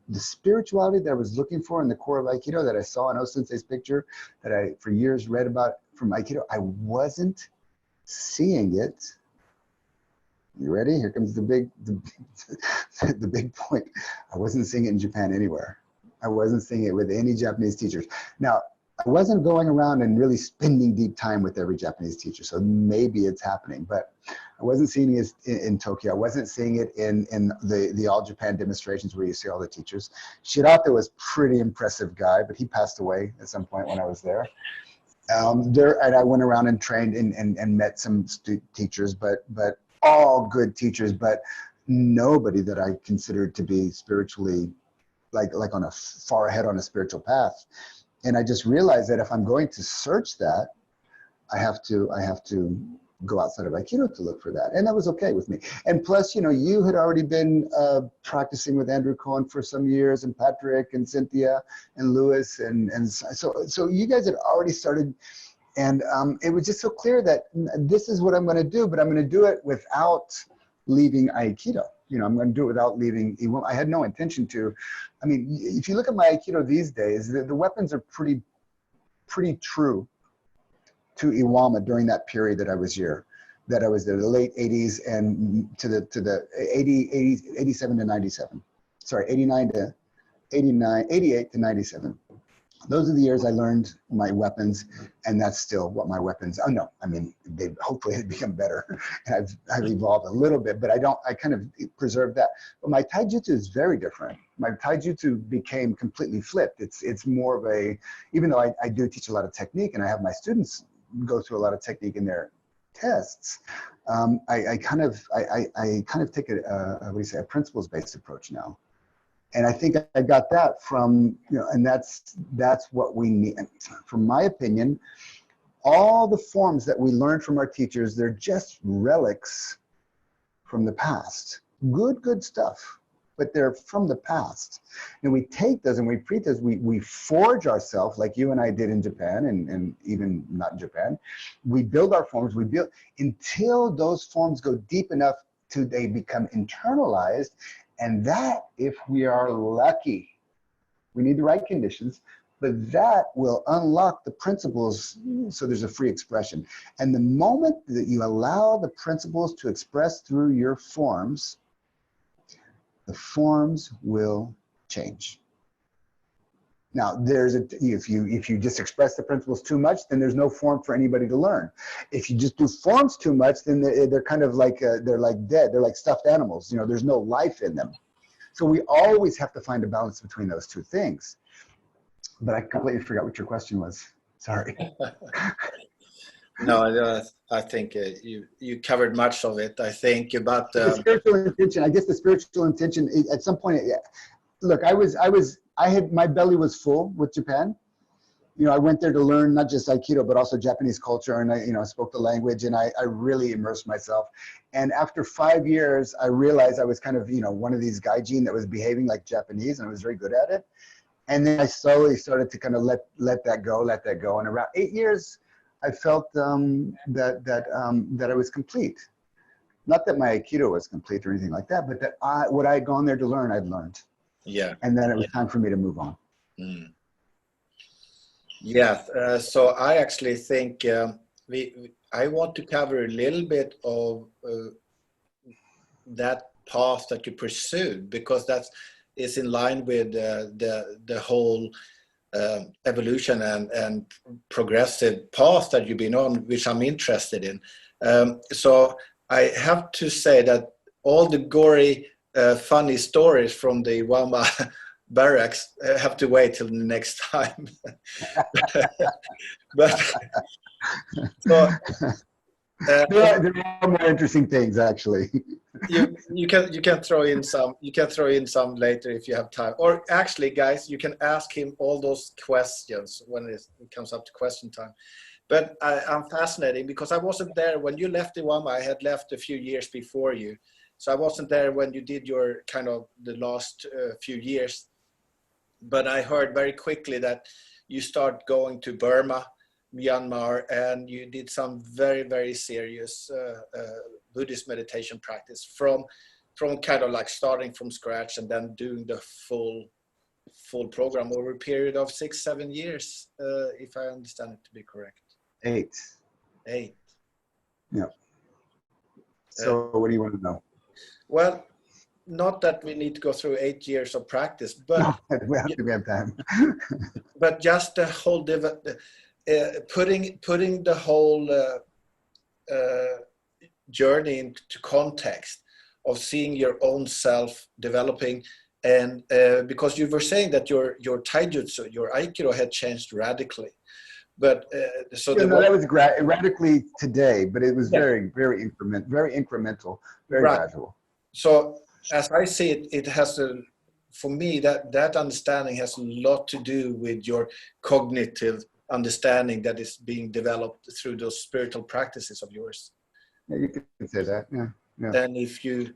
the spirituality that I was looking for in the core of Aikido, that I saw in O Sensei's picture, that I for years read about from Aikido, I wasn't seeing it. You ready? Here comes the big point. I wasn't seeing it in Japan anywhere. I wasn't seeing it with any Japanese teachers. Now, I wasn't going around and really spending deep time with every Japanese teacher, so maybe it's happening, but I wasn't seeing it in Tokyo. I wasn't seeing it in the All Japan demonstrations where you see all the teachers. Shirata was a pretty impressive guy, but he passed away at some point when I was there. And I went around and trained and met some teachers, but all good teachers, but nobody that I considered to be spiritually, like on a far ahead on a spiritual path. And I just realized that if I'm going to search that, I have to go outside of Aikido to look for that. And that was okay with me. And plus, you had already been practicing with Andrew Cohen for some years, and Patrick and Cynthia and Lewis. And so you guys had already started. And it was just so clear that this is what I'm going to do, but I'm going to do it without leaving Aikido. I'm going to do it without leaving. I had no intention to. I mean, if you look at my Aikido these days, the weapons are pretty true to Iwama during that period that I was here, that I was there, the late 80s and to the 87 to 97. Sorry, 89 to 89, 88 to 97. Those are the years I learned my weapons, and that's still what my weapons. Oh no, I mean, they hopefully have become better, and I've evolved a little bit, but I kind of preserve that. But my taijutsu is very different. My taijutsu became completely flipped. It's more of a, even though I do teach a lot of technique, and I have my students go through a lot of technique in their tests, I kind of take a principles-based approach now. And I think I got that from, and that's what we need. From my opinion, all the forms that we learn from our teachers, they're just relics from the past. Good stuff, but they're from the past. And we take those and we treat those, we forge ourselves like you and I did in Japan, and even not in Japan. We build our forms, we build until those forms go deep enough to they become internalized. And that, if we are lucky, we need the right conditions, but that will unlock the principles so there's a free expression. And the moment that you allow the principles to express through your forms, the forms will change. Now, if you just express the principles too much, then there's no form for anybody to learn. If you just do forms too much, then they're kind of like they're like dead. They're like stuffed animals. There's no life in them. So we always have to find a balance between those two things. But I completely forgot what your question was. Sorry. No, I think you covered much of it. I think about the spiritual intention. I guess the spiritual intention at some point. Look, my belly was full with Japan. I went there to learn not just Aikido, but also Japanese culture. And I spoke the language, and I really immersed myself. And after 5 years, I realized I was kind of, one of these gaijin that was behaving like Japanese, and I was very good at it. And then I slowly started to kind of let that go. And around 8 years, I felt that I was complete. Not that my Aikido was complete or anything like that, but that what I had gone there to learn, I'd learned. Yeah. And then it was time for me to move on. Mm. Yeah. So I actually think I want to cover a little bit of that path that you pursued, because that is in line with the whole evolution and progressive path that you've been on, which I'm interested in. So I have to say that all the gory, funny stories from the Iwama barracks have to wait till the next time. But so, there are more interesting things, actually. you can throw in some later if you have time. Or actually, guys, you can ask him all those questions when it comes up to question time. But I'm fascinated because I wasn't there when you left Iwama. I had left a few years before you, so I wasn't there when you did your kind of the last few years. But I heard very quickly that you start going to Burma, Myanmar, and you did some very, very serious Buddhist meditation practice from kind of like starting from scratch and then doing the full program over a period of 6-7 years, if I understand it to be correct. 8. Yeah. So what do you want to know? Well, not that we need to go through 8 years of practice, but no, we have time. But just the whole putting the whole journey into context of seeing your own self developing, and because you were saying that your taijutsu, your aikido had changed radically, but so that was radically today, but it was very incremental, very gradual. So as I see it, it has for me that understanding has a lot to do with your cognitive understanding that is being developed through those spiritual practices of yours. Yeah, you can say that. Yeah. And if you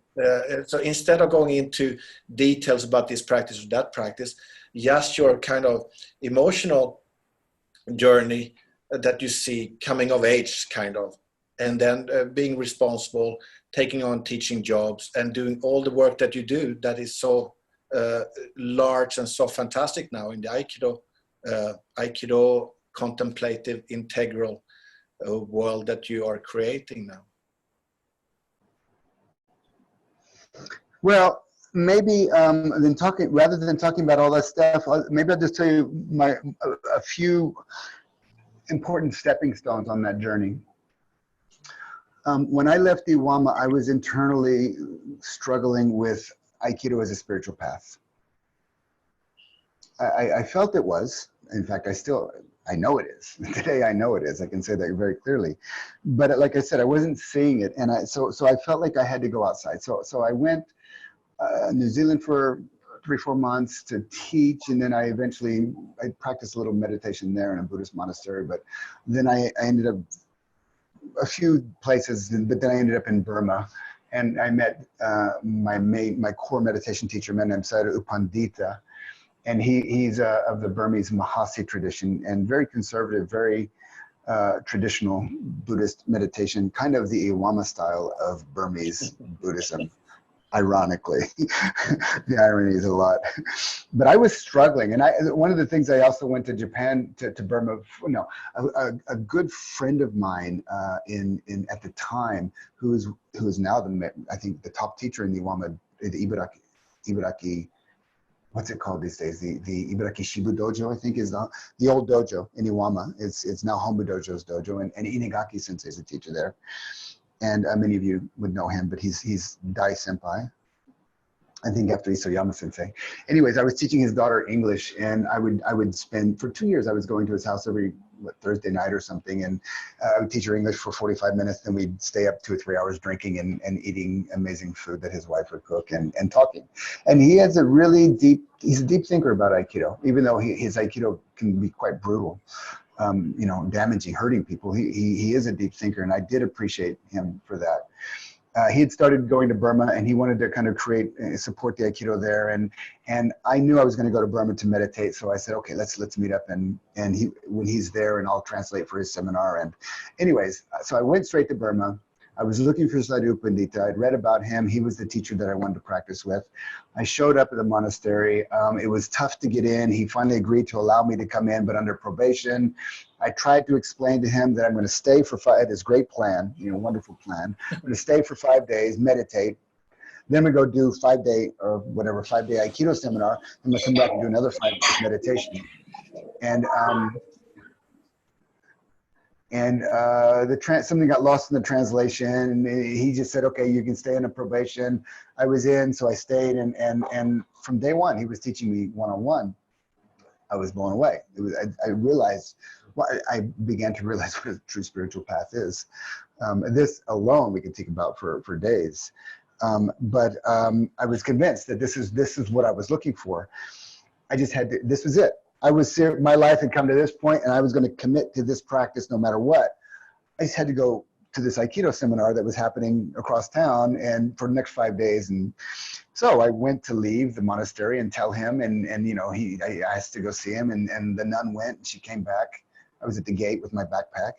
so instead of going into details about this practice or that practice, just your kind of emotional journey that you see coming of age, kind of, and then being responsible, taking on teaching jobs, and doing all the work that you do that is so large and so fantastic now in the Aikido contemplative integral world that you are creating now. Well, maybe rather than talking about all that stuff, maybe I'll just tell you a few important stepping stones on that journey. When I left Iwama, I was internally struggling with Aikido as a spiritual path. I felt it was. In fact, I know it is. Today I know it is. I can say that very clearly. But like I said, I wasn't seeing it. And so I felt like I had to go outside. So I went New Zealand for 3-4 months to teach. And then I practiced a little meditation there in a Buddhist monastery. But then I ended up a few places, but then I ended up in Burma. And I met my core meditation teacher, a man named Sayadaw U Pandita. And he's of the Burmese Mahasi tradition, and very conservative, very traditional Buddhist meditation, kind of the Iwama style of Burmese Buddhism, ironically. The irony is a lot. But I was struggling, and one of the things I also went to Japan, to Burma, a good friend of mine at the time, who is now I think the top teacher in the Iwama, the Ibaraki, what's it called these days? The Ibaraki Shibu Dojo, I think, is the old dojo in Iwama. It's now Hombu Dojo's dojo, and Inagaki Sensei is a teacher there. And many of you would know him, but he's Dai Senpai, I think, after Isoyama Sensei. Anyways, I was teaching his daughter English, and I would spend, for 2 years, I was going to his house every Thursday night or something, and I would teach her English for 45 minutes, then we'd stay up 2 or 3 hours drinking and eating amazing food that his wife would cook and talking. And he has he's a deep thinker about Aikido, even though his Aikido can be quite brutal, damaging, hurting people. He is a deep thinker, and I did appreciate him for that. He had started going to Burma, and he wanted to kind of support the Aikido there. And I knew I was going to go to Burma to meditate, so I said, okay, let's meet up. And when he's there, and I'll translate for his seminar. And anyways, so I went straight to Burma. I was looking for Sadhu Pandita. I'd read about him. He was the teacher that I wanted to practice with. I showed up at the monastery. It was tough to get in. He finally agreed to allow me to come in, but under probation. I tried to explain to him that I'm going to stay for this great plan, wonderful plan. I'm going to stay for 5 days, meditate. Then we go do 5-day or whatever, 5-day Aikido seminar. I'm going to come back and do another 5 days meditation. And something got lost in the translation, and he just said, okay, you can stay in a probation. I was in, so I stayed, and from day one, he was teaching me one-on-one. I was blown away. I realized, I began to realize what a true spiritual path is. This alone we could think about for days. But I was convinced that this is what I was looking for. I just had to, this was it. My life had come to this point, and I was going to commit to this practice no matter what. I just had to go to this Aikido seminar that was happening across town, and for the next 5 days. And so I went to leave the monastery and tell him, and I asked to go see him, and the nun went, and she came back. I was at the gate with my backpack.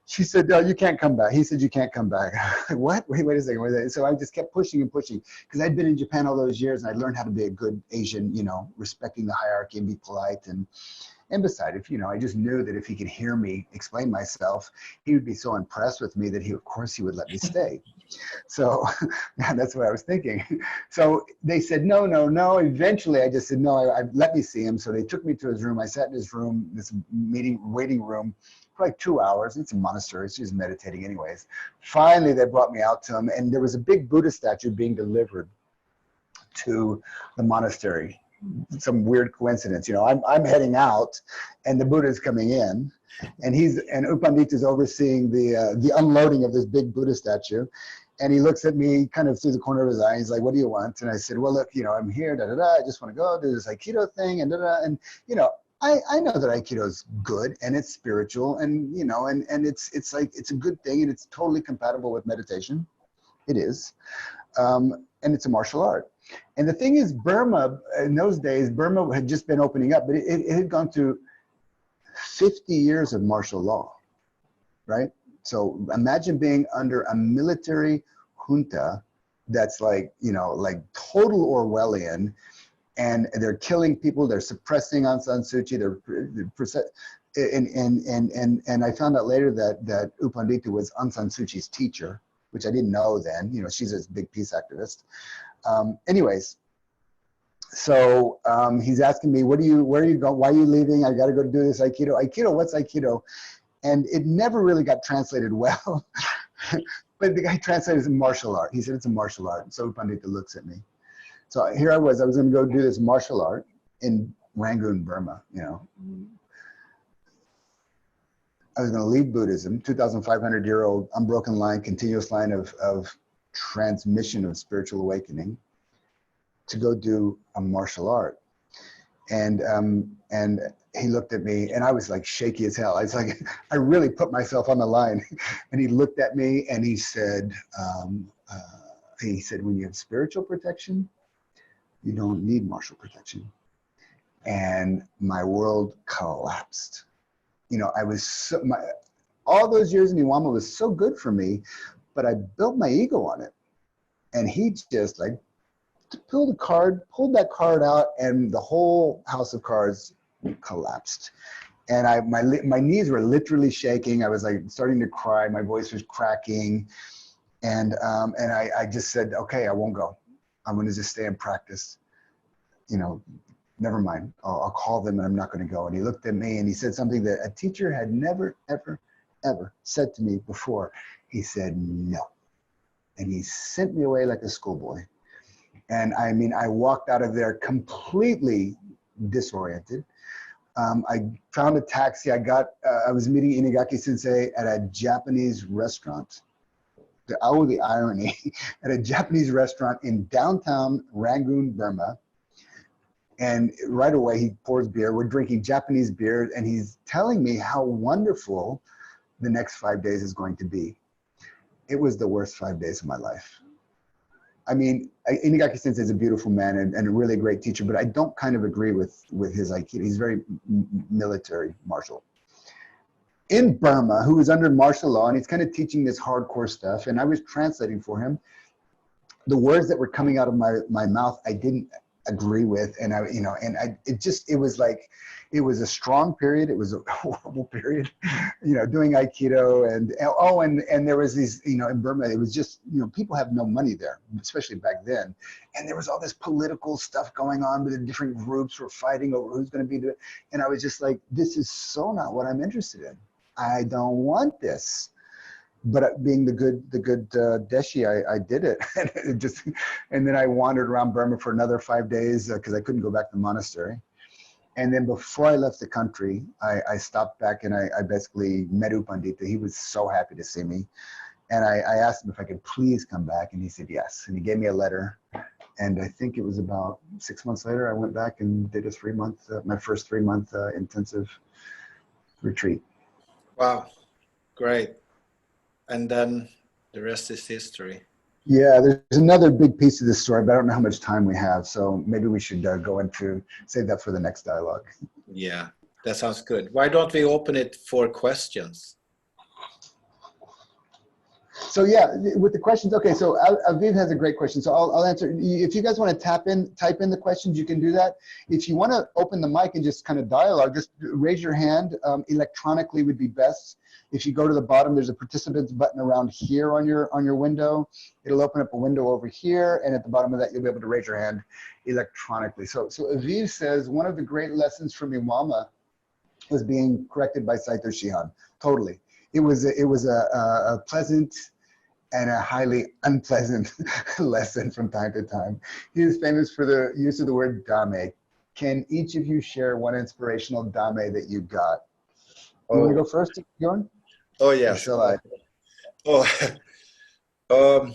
She said, "No, you can't come back." He said, "You can't come back." What? Wait a second. So I just kept pushing and pushing, because I'd been in Japan all those years, and I learned how to be a good Asian, respecting the hierarchy and be polite. And besides, I just knew that if he could hear me explain myself, he would be so impressed with me that of course he would let me stay. So that's what I was thinking. So they said, no. Eventually I just said, no, let me see him. So they took me to his room. I sat in his room, this waiting room, for like 2 hours. It's a monastery, so he's meditating anyways. Finally, they brought me out to him, and there was a big Buddha statue being delivered to the monastery. Some weird coincidence, I'm heading out, and the Buddha's coming in, and U Pandita is overseeing the unloading of this big Buddha statue. And he looks at me kind of through the corner of his eye. He's like, "What do you want?" And I said, "Well, look, I'm here, I just want to go do this Aikido thing, and and I know that Aikido is good, and it's spiritual, and and it's a good thing, and it's totally compatible with meditation. It is, and it's a martial art. And the thing is, Burma in those days, Burma had just been opening up, but it had gone through 50 years of martial law, right? So imagine being under a military junta that's like total Orwellian. And they're killing people. They're suppressing Aung San Suu Kyi. And I found out later that U Pandita was Aung San Suu Kyi's teacher, which I didn't know then. She's a big peace activist. Anyways, so he's asking me, where are you going? Why are you leaving? I got to go do this Aikido. Aikido, what's Aikido? And it never really got translated well. But the guy translated it as martial art. He said it's a martial art. So U Pandita looks at me. So here I was going to go do this martial art in Rangoon, Burma, I was going to leave Buddhism, 2,500-year-old unbroken line, continuous line of transmission of spiritual awakening, to go do a martial art. And he looked at me, and I was like shaky as hell. I was like, I really put myself on the line. And he looked at me and he said, when you have spiritual protection, you don't need martial protection. And my world collapsed. I was all those years in Iwama was so good for me, but I built my ego on it. And he just pulled that card out, and the whole house of cards collapsed. And my knees were literally shaking. I was starting to cry. My voice was cracking. And I just said, okay, I won't go. I'm going to just stay and practice. Never mind. I'll call them, and I'm not going to go. And he looked at me and he said something that a teacher had never, ever, ever said to me before. He said, no. And he sent me away like a schoolboy. And I walked out of there completely disoriented. I found a taxi. I was meeting Inagaki Sensei at a Japanese restaurant. The irony, at a Japanese restaurant in downtown Rangoon, Burma. And right away he pours beer. We're drinking Japanese beer, and he's telling me how wonderful the next 5 days is going to be. It was the worst 5 days of my life. Inagaki Sensei is a beautiful man and a really great teacher, but I don't kind of agree with his Aikido. He's very military, martial. in Burma who was under martial law, and he's kind of teaching this hardcore stuff. And I was translating for him. The words that were coming out of my mouth, I didn't agree with. And it was like, it was a strong period. It was a horrible period, doing Aikido and there was these, in Burma, it was just, people have no money there, especially back then. And there was all this political stuff going on with the different groups were fighting over who's going to be the, and I was just like, this is so not what I'm interested in. I don't want this. But being the good Deshi, I did it. And then I wandered around Burma for another 5 days because I couldn't go back to the monastery. And then before I left the country, I stopped back and I basically met U Pandita. He was so happy to see me. And I asked him if I could please come back. And he said yes. And he gave me a letter. And I think it was about 6 months later, I went back and did my first 3-month intensive retreat. Wow, great. And then the rest is history. Yeah, there's another big piece of this story, but I don't know how much time we have. So maybe we should save that for the next dialogue. Yeah, that sounds good. Why don't we open it for questions? So yeah, with the questions, okay, so Aviv has a great question. So I'll answer. If you guys want to type in the questions, you can do that. If you want to open the mic and just kind of dialogue, just raise your hand. Electronically would be best. If you go to the bottom, there's a participants button around here on your window. It'll open up a window over here, and at the bottom of that, you'll be able to raise your hand electronically. So Aviv says, one of the great lessons from Iwama was being corrected by Saito Shihan. Totally. It was a pleasant and a highly unpleasant lesson from time to time. He is famous for the use of the word dame. Can each of you share one inspirational dame that you got? You want to go first, Bjorn? Oh, yes. Or shall I?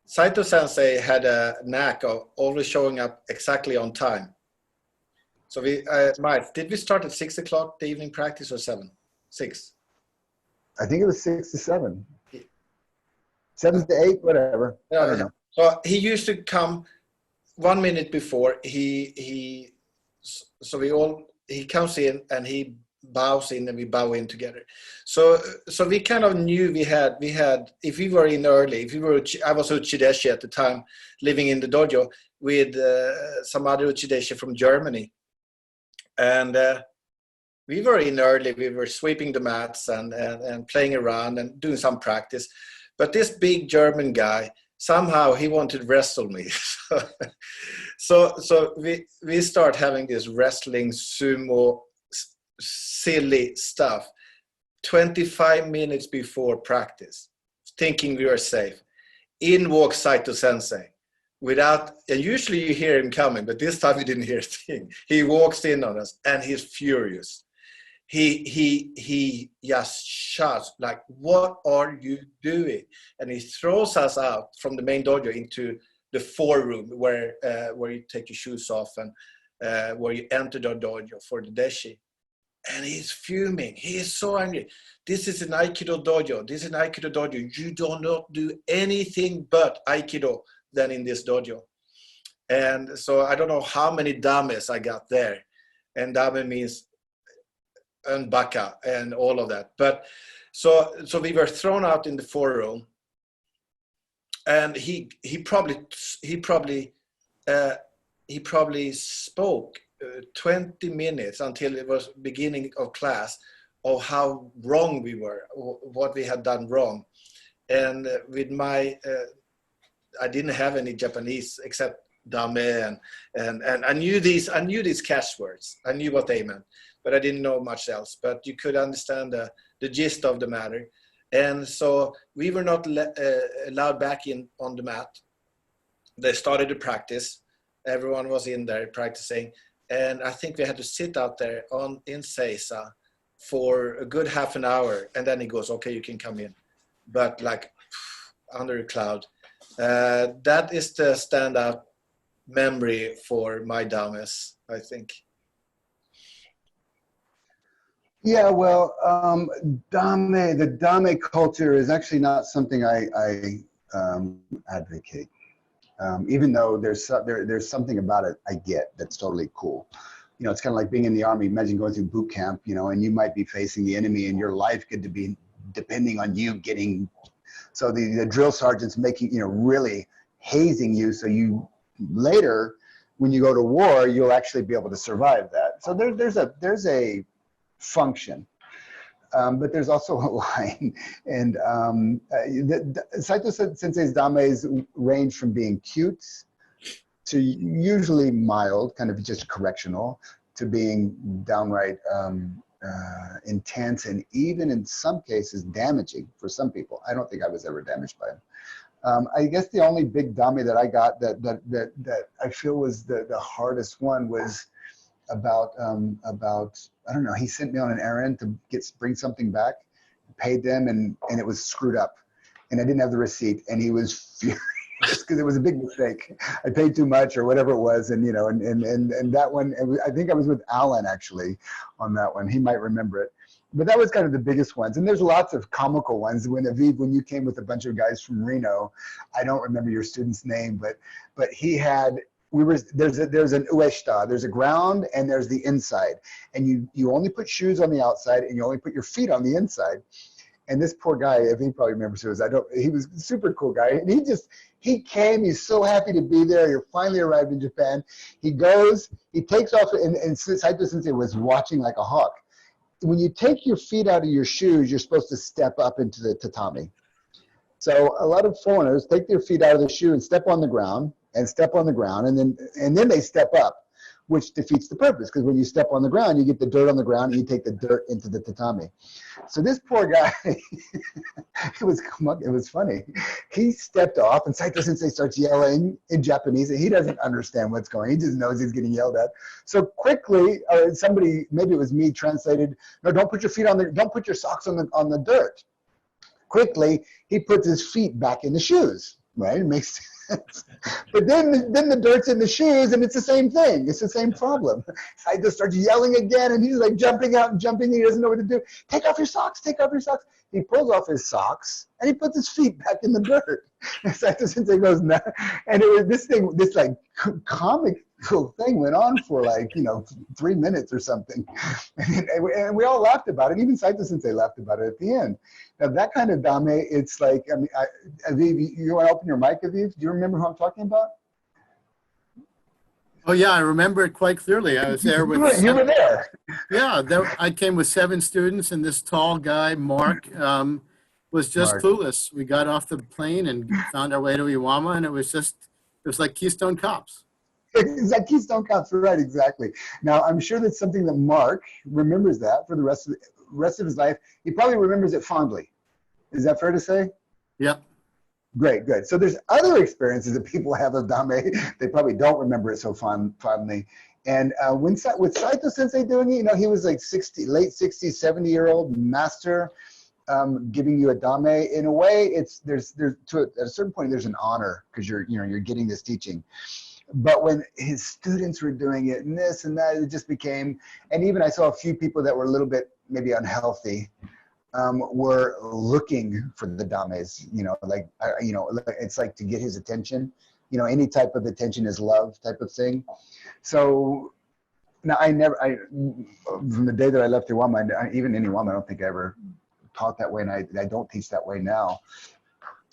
Saito Sensei had a knack of always showing up exactly on time. So Miles, did we start at 6 o'clock, the evening practice, or 7? 6? I think it was 6 to 7. 7 to 8, whatever. I don't know. So he used to come 1 minute before. He comes in and he bows in and we bow in together. So we kind of knew we had if we were in early, I was Uchideshi at the time, living in the dojo with some other Uchideshi from Germany, and we were in early. We were sweeping the mats and playing around and doing some practice. But this big German guy, somehow he wanted to wrestle me. So we start having this wrestling, sumo, silly stuff 25 minutes before practice, thinking we were safe. In walks Saito Sensei and usually you hear him coming, but this time we didn't hear a thing. He walks in on us and he's furious. He just shouts like, "What are you doing?" And he throws us out from the main dojo into the foreroom where you take your shoes off and where you enter the dojo for the deshi. And he's fuming. He is so angry. This is an Aikido dojo. This is an Aikido dojo. You do not do anything but Aikido then in this dojo. And so I don't know how many dames I got there. And dame means and baka and all of that. But so we were thrown out in the foreroom. And he probably spoke 20 minutes until it was beginning of class of how wrong we were, what we had done wrong. And with my, I didn't have any Japanese except dame and I knew these catch words. I knew what they meant, but I didn't know much else. But you could understand the gist of the matter. And so we were not allowed back in on the mat. They started to practice. Everyone was in there practicing. And I think we had to sit out there in Seisa for a good half an hour. And then he goes, "Okay, you can come in." But like under a cloud. That is the standout memory for my dames, I think. Yeah, well, the dame culture is actually not something I advocate. Even though there's something about it I get that's totally cool. you know, it's kind of like being in the army. Imagine going through boot camp, you know, and you might be facing the enemy and your life could be depending on you getting, so the drill sergeant's making, you know, really hazing you. So you later, when you go to war, you'll actually be able to survive that. So there's a function. But there's also a line, and Saito Sensei's dames range from being cute to usually mild, kind of just correctional, to being downright intense, and even in some cases damaging for some people. I don't think I was ever damaged by him. I guess the only big dame that I got that I feel was the hardest one was about I don't know, he sent me on an errand to bring something back, paid them, and it was screwed up, and I didn't have the receipt, and he was furious because it was a big mistake. I paid too much or whatever it was, and you know, and that one, I think I was with Alan actually on that one. He might remember it. But that was kind of the biggest ones. And there's lots of comical ones. When Aviv, when you came with a bunch of guys from Reno, I don't remember your student's name, but he had, there's an ueshta, there's a ground and there's the inside. And you only put shoes on the outside and you only put your feet on the inside. And this poor guy, if he probably remembers who it was, he was a super cool guy. And he came, he's so happy to be there. He finally arrived in Japan. He goes, he takes off, and Saito Sensei was watching like a hawk. When you take your feet out of your shoes, you're supposed to step up into the tatami. So a lot of foreigners take their feet out of the shoe and step on the ground, and then they step up, which defeats the purpose, because when you step on the ground, you get the dirt on the ground and you take the dirt into the tatami. So this poor guy, it was funny. He stepped off and Saito Sensei starts yelling in Japanese, and he doesn't understand what's going on. He just knows he's getting yelled at. So quickly, somebody, maybe it was me, translated, no, don't put your socks on the dirt. Quickly, he puts his feet back in the shoes, right? It makes sense. But then the dirt's in the shoes, and it's the same thing. It's the same problem. I just start yelling again, and he's like jumping out and jumping. He doesn't know what to do. Take off your socks. Take off your socks. He pulls off his socks, and he puts his feet back in the dirt. And Saito Sensei goes, nah. And it was this like comical thing went on for 3 minutes or something. And we all laughed about it. Even Saito Sensei laughed about it at the end. Now that kind of dame, it's like, I mean, Aviv, you want to open your mic, Aviv? Do you remember who I'm talking about? Oh yeah, I remember it quite clearly. I was there with. You were there. Yeah, I came with 7 students, and this tall guy, Mark, was just clueless. We got off the plane and found our way to Iwama, and it was like Keystone Cops. It's like Keystone Cops, right? Exactly. Now I'm sure that's something that Mark remembers that for the rest of his life. He probably remembers it fondly. Is that fair to say? Yep. Great, good. So there's other experiences that people have of dame. They probably don't remember it so fondly. And with Saito Sensei doing it, he was like late 60s, 70-year-old master giving you a dame. In a way, at a certain point, there's an honor because you're getting this teaching. But when his students were doing it and this and that, it just became, and even I saw a few people that were a little bit maybe unhealthy, were looking for the dames, it's like to get his attention, any type of attention is love type of thing. So now from the day that I left Iwama, even in Iwama, I don't think I ever taught that way. And I don't teach that way now.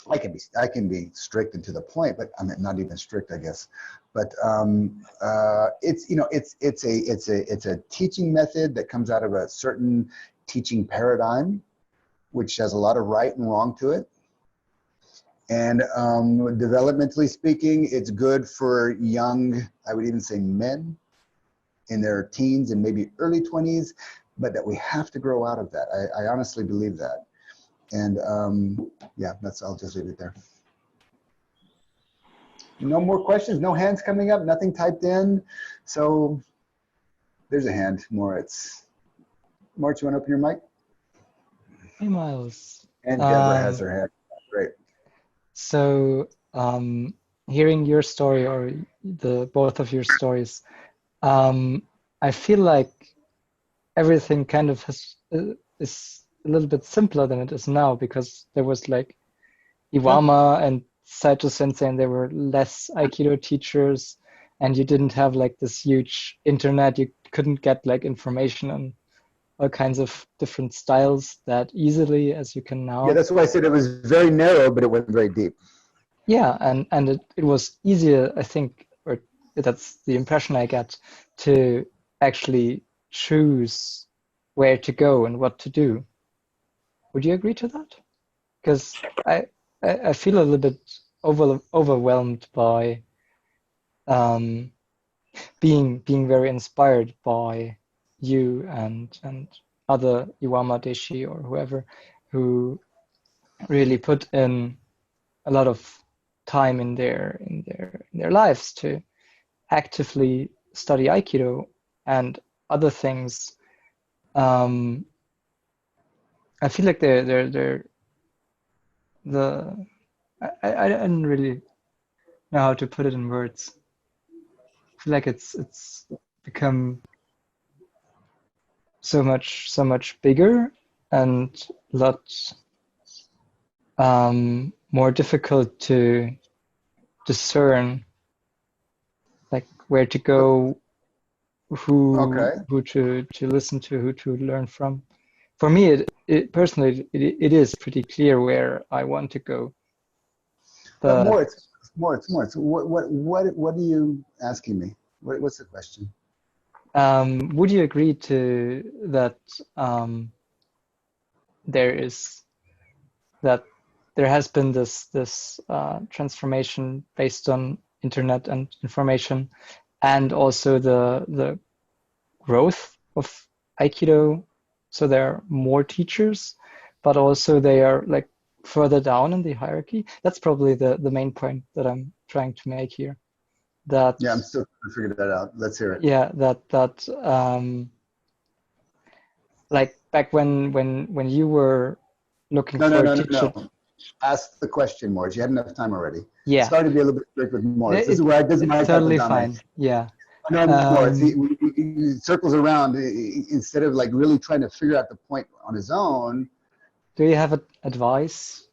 I can be strict and to the point, but I'm not even strict, I guess. But it's a teaching method that comes out of a certain teaching paradigm, which has a lot of right and wrong to it. And developmentally speaking, it's good for young, I would even say men in their teens and maybe early 20s, but that we have to grow out of that. I honestly believe that. And I'll just leave it there. No more questions, no hands coming up, nothing typed in. So there's a hand, Moritz. Moritz, you want to open your mic? Hey, Miles. And Deborah has her hand. Great. So hearing your story or both of your stories, I feel like everything kind of is a little bit simpler than it is now, because there was like Iwama and Saito Sensei, and there were less Aikido teachers, and you didn't have like this huge internet. You couldn't get like information on all kinds of different styles that easily as you can now. Yeah, that's why I said it was very narrow, but it went very deep. Yeah, and it was easier, I think, or that's the impression I get, to actually choose where to go and what to do. Would you agree to that? Because I feel a little bit overwhelmed by being very inspired by you and other Iwama Deshi or whoever who really put in a lot of time in their lives to actively study Aikido and other things. I feel like I didn't really know how to put it in words. I feel like it's become so much bigger and a lot more difficult to discern, like where to go, who to listen to, who to learn from. For me, it personally it is pretty clear where I want to go. But Moritz, what are you asking me? What's the question? Would you agree to that? There has been this transformation based on internet and information, and also the growth of Aikido. So there are more teachers, but also they are like further down in the hierarchy. That's probably the main point that I'm trying to make here. That I'm still trying to figure that out. Let's hear it. Yeah, that like back when you were looking for a teacher. No. Ask the question, Morris. You had enough time already. Yeah. Sorry to be a little bit strict with Morris. This is where this is my totally fine. Yeah. No, Morris. He circles around instead of like really trying to figure out the point on his own. Do you have advice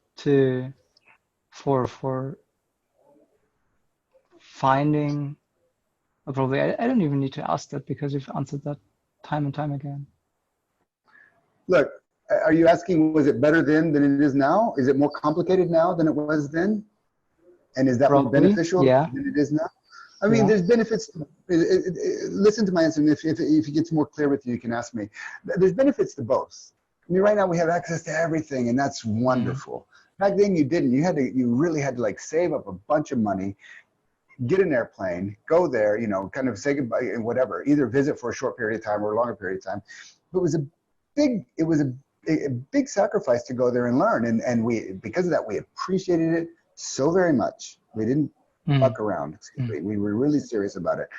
for finding? Probably I don't even need to ask that because you've answered that time and time again. Look, are you asking, was it better then than it is now? Is it more complicated now than it was then? And is that more beneficial than it is now? I mean, there's benefits. Listen to my answer, and if it gets more clear with you, you can ask me. There's benefits to both. I mean, right now we have access to everything, and that's wonderful. Back then you didn't. You really had to like save up a bunch of money, get an airplane, go there, kind of say goodbye and whatever. Either visit for a short period of time or a longer period of time. But it was a big sacrifice to go there and learn, and we, because of that, we appreciated it so very much. We didn't fuck around. We were really serious about it.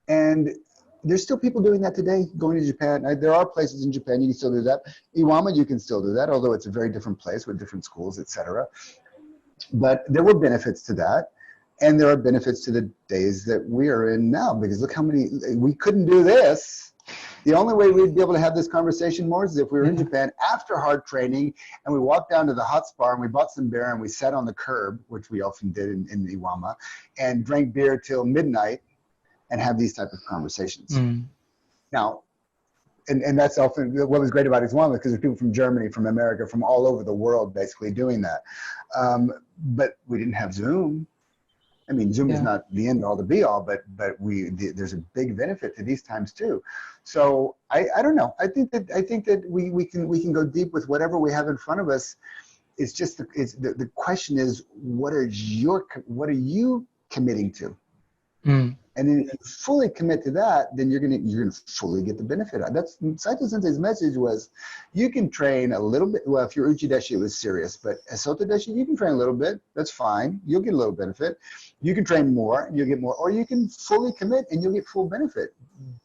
And there's still people doing that today, going to Japan. There are places in Japan you can still do that. Iwama, you can still do that, although it's a very different place with different schools, etc. But there were benefits to that. And there are benefits to the days that we are in now, because look how many, we couldn't do this. The only way we'd be able to have this conversation more is if we were in Japan after hard training and we walked down to the hot spa and we bought some beer and we sat on the curb, which we often did in Iwama, and drank beer till midnight and have these type of conversations. Now, and that's often what was great about Iwama, because there's people from Germany, from America, from all over the world basically doing that. But we didn't have Zoom. I mean, Zoom is not the end all, the be all, but there's a big benefit to these times too. So I don't know. I think that we can go deep with whatever we have in front of us. It's just the question is, what are you committing to? And then if you fully commit to that, then you're gonna fully get the benefit out. That's Saito Sensei's message was, you can train a little bit. Well, if you're Uchideshi, it was serious, but as Soto Deshi, you can train a little bit. That's fine. You'll get a little benefit. You can train more, and you'll get more, or you can fully commit and you'll get full benefit.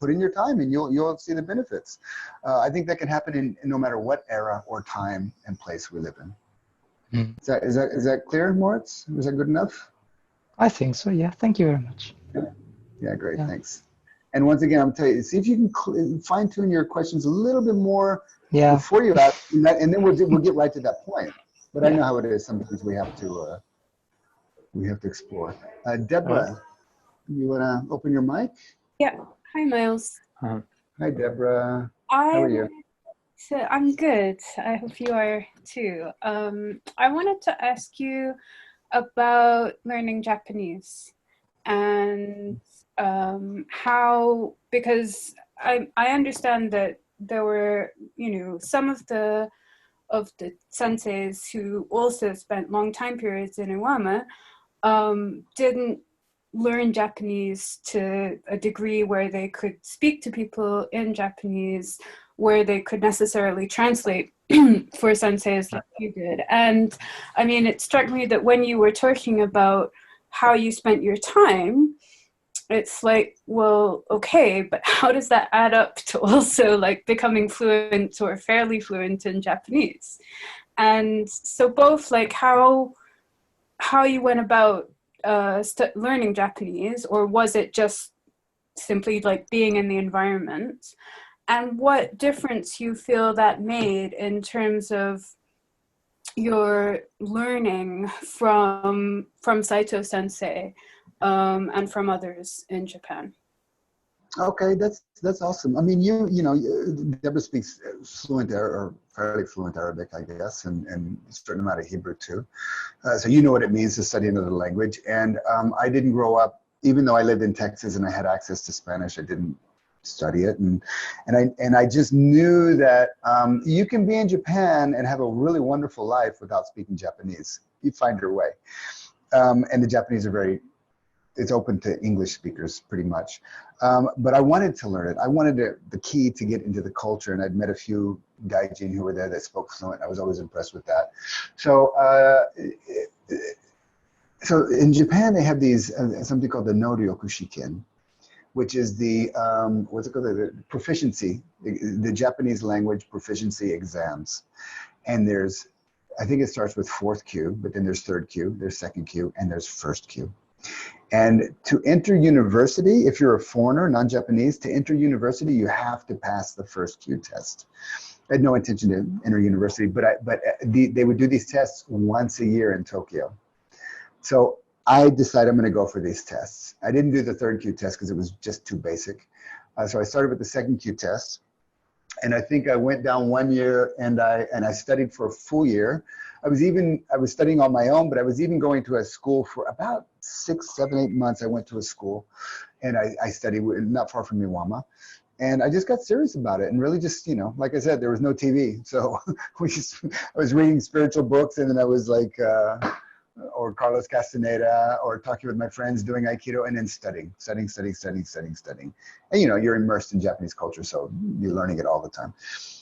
Put in your time, and you'll see the benefits. I think that can happen in no matter what era or time and place we live in. Is that clear, Moritz? Is that good enough? I think so. Yeah. Thank you very much. Yeah, great, thanks. And once again, I'm telling you, see if you can fine tune your questions a little bit more before you ask, and then we'll get right to that point. But I know how it is. Sometimes we have to explore. Deborah, you want to open your mic? Yeah. Hi, Miles. Hi, Deborah. How are you? I'm good. I hope you are too. I wanted to ask you about learning Japanese and how, because I understand that there were, some of the senseis who also spent long time periods in Iwama didn't learn Japanese to a degree where they could speak to people in Japanese, where they could necessarily translate for senseis like you did. And I mean, it struck me that when you were talking about how you spent your time, it's like, well, okay, but how does that add up to also like becoming fluent or fairly fluent in Japanese? And so both like how you went about learning Japanese, or was it just simply like being in the environment, and what difference you feel that made in terms of your learning from Saito Sensei and from others in Japan. Okay, that's awesome. I mean, Deborah speaks fluent or fairly fluent Arabic, I guess, and a certain amount of Hebrew too. So you know what it means to study another language. And I didn't grow up, even though I lived in Texas and I had access to Spanish, I didn't study it. And I just knew that you can be in Japan and have a really wonderful life without speaking Japanese. You find your way. And the Japanese are it's open to English speakers pretty much. But I wanted to learn it. I wanted the key to get into the culture, and I'd met a few gaijin who were there that spoke fluent. I was always impressed with that. So in Japan, they have these, something called the Noryoku Shiken, which is the, what's it called, the proficiency, the Japanese language proficiency exams. And I think it starts with 4th Q, but then there's 3rd Q, there's 2nd Q, and there's 1st Q. And to enter university, if you're a foreigner, non-Japanese, to enter university, you have to pass the 1st Q test. I had no intention to enter university, but they would do these tests once a year in Tokyo. So I decided I'm going to go for these tests. I didn't do the 3rd Q test because it was just too basic. So I started with the 2nd Q test. And I think I went down 1 year and I studied for a full year. I was studying on my own, but I was even going to a school for about 6, 7, 8 months. I went to a school and I studied not far from Iwama. And I just got serious about it and really just, like I said, there was no TV. So I was reading spiritual books, and then I was like, or Carlos Castaneda, or talking with my friends, doing Aikido, and then studying. And you're immersed in Japanese culture, so you're learning it all the time.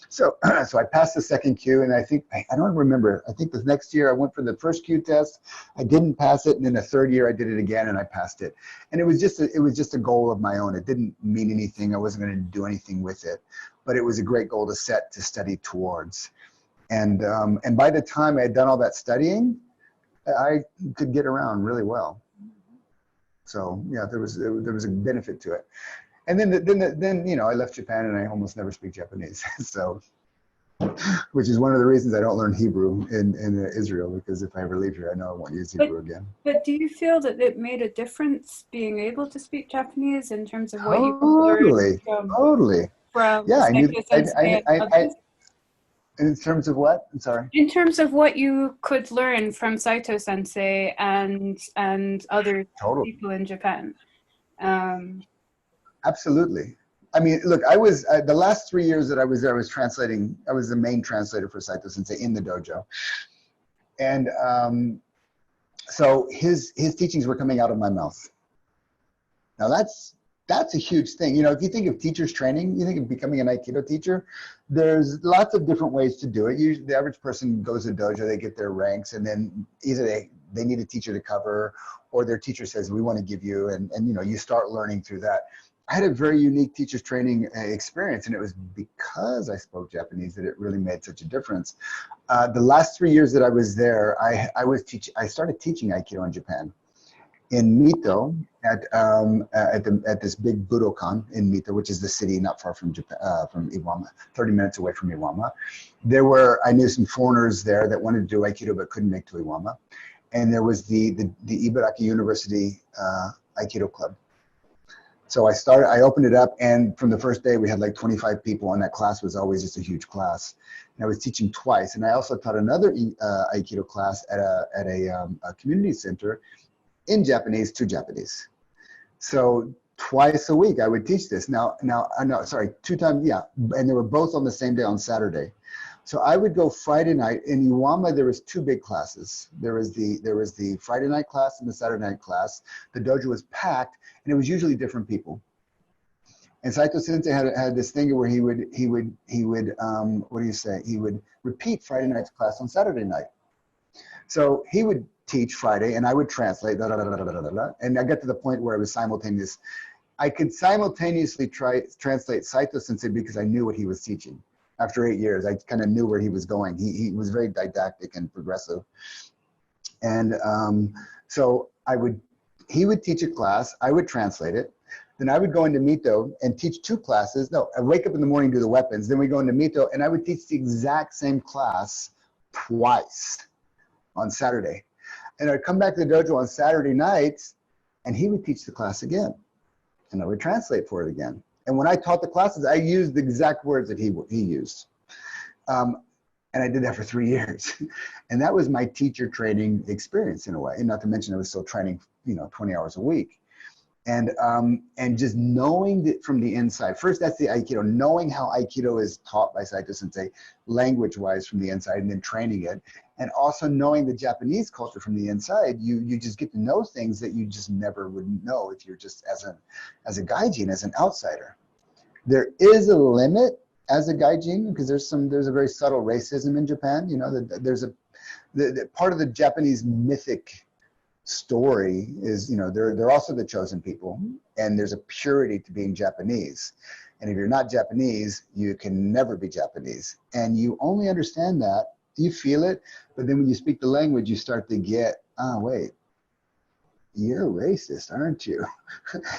So I passed the 2nd Q, and I think, I don't remember, I think the next year I went for the 1st Q test, I didn't pass it, and then the 3rd year I did it again and I passed it. And it was just a goal of my own. It didn't mean anything, I wasn't going to do anything with it, but it was a great goal to set to study towards. And by the time I had done all that studying, I could get around really well. So yeah, there was a benefit to it. And then I left Japan and I almost never speak Japanese. So, which is one of the reasons I don't learn Hebrew in Israel, because if I ever leave here, I know I won't use Hebrew again. But do you feel that it made a difference being able to speak Japanese in terms of what you learned from yeah, others? In terms of what? I'm sorry. In terms of what you could learn from Saito Sensei and other people in Japan. Absolutely. I mean, look, I was the last 3 years that I was there, I was translating. I was the main translator for Saito Sensei in the dojo, and so his teachings were coming out of my mouth. Now that's a huge thing. If you think of teachers training, you think of becoming an Aikido teacher, there's lots of different ways to do it. Usually the average person goes to dojo, they get their ranks, and then either they need a teacher to cover, or their teacher says, we want to give you, and you start learning through that. I had a very unique teacher's training experience, and it was because I spoke Japanese that it really made such a difference. The last 3 years that I was there, I started teaching Aikido in Japan. In Mito, at this big Budokan in Mito, which is the city not far from Iwama, 30 minutes away from Iwama. I knew some foreigners there that wanted to do Aikido but couldn't make to Iwama. And there was the Ibaraki University Aikido Club. So I opened it up, and from the first day we had like 25 people, and that class was always just a huge class. And I was teaching twice, and I also taught another Aikido class at a community center in Japanese to Japanese. So twice a week I would teach this. Now, no, sorry, 2 times, yeah, and they were both on the same day on Saturday. So I would go Friday night. In Iwama, there was 2 big classes. There was the Friday night class and the Saturday night class. The dojo was packed, and it was usually different people. And Saito Sensei had this thing where he would what do you say? He would repeat Friday night's class on Saturday night. So he would teach Friday, and I would translate, and I got to the point where it was simultaneous. I could simultaneously translate Saito Sensei because I knew what he was teaching. After 8 years, I kind of knew where he was going. He was very didactic and progressive. And so he would teach a class, I would translate it. Then I would go into Mito and teach 2 classes. No, I wake up in the morning, do the weapons. Then we go into Mito, and I would teach the exact same class twice on Saturday. And I'd come back to the dojo on Saturday nights, and he would teach the class again. And I would translate for it again. And when I taught the classes, I used the exact words that he used. And I did that for 3 years. And that was my teacher training experience in a way. And not to mention I was still training, 20 hours a week. And just knowing that from the inside, first that's the Aikido, knowing how Aikido is taught by Saito Sensei, language-wise from the inside, and then training it. And also knowing the Japanese culture from the inside, you just get to know things that you just never would know if you're just as a gaijin, as an outsider. There is a limit as a gaijin because there's a very subtle racism in Japan. There's the part of the Japanese mythic story is, they're also the chosen people, and there's a purity to being Japanese. And if you're not Japanese, you can never be Japanese. And you only understand that, you feel it, but then when you speak the language, you start to get, wait, you're racist, aren't you?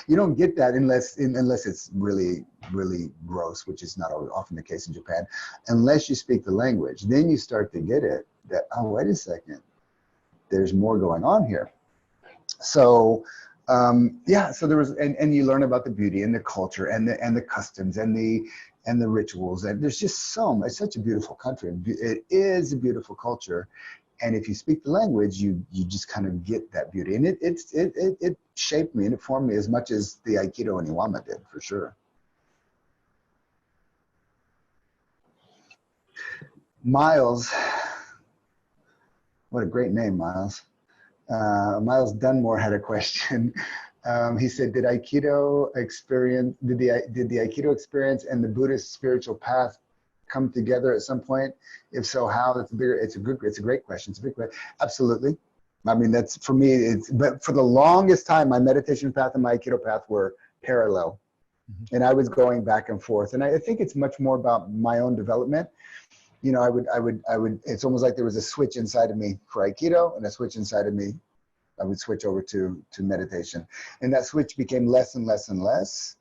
You don't get that unless it's really, really gross, which is not often the case in Japan, unless you speak the language. Then you start to get it, that, wait a second, there's more going on here. So so there was, and you learn about the beauty and the culture and the customs and the rituals, and there's just it's such a beautiful country. It is a beautiful culture, and if you speak the language, you just kind of get that beauty, and it shaped me and it formed me as much as the Aikido and Iwama did, for sure. Miles, what a great name, Miles. Miles Dunmore had a question. He said, did the Aikido experience and the Buddhist spiritual path come together at some point? If so, how? It's a great question. It's a big question. Absolutely. I mean, that's for me, but for the longest time, my meditation path and my Aikido path were parallel. Mm-hmm. And I was going back and forth. And I think it's much more about my own development. I would, it's almost like there was a switch inside of me for Aikido and a switch inside of me. I would switch over to meditation, and that switch became less and less and less.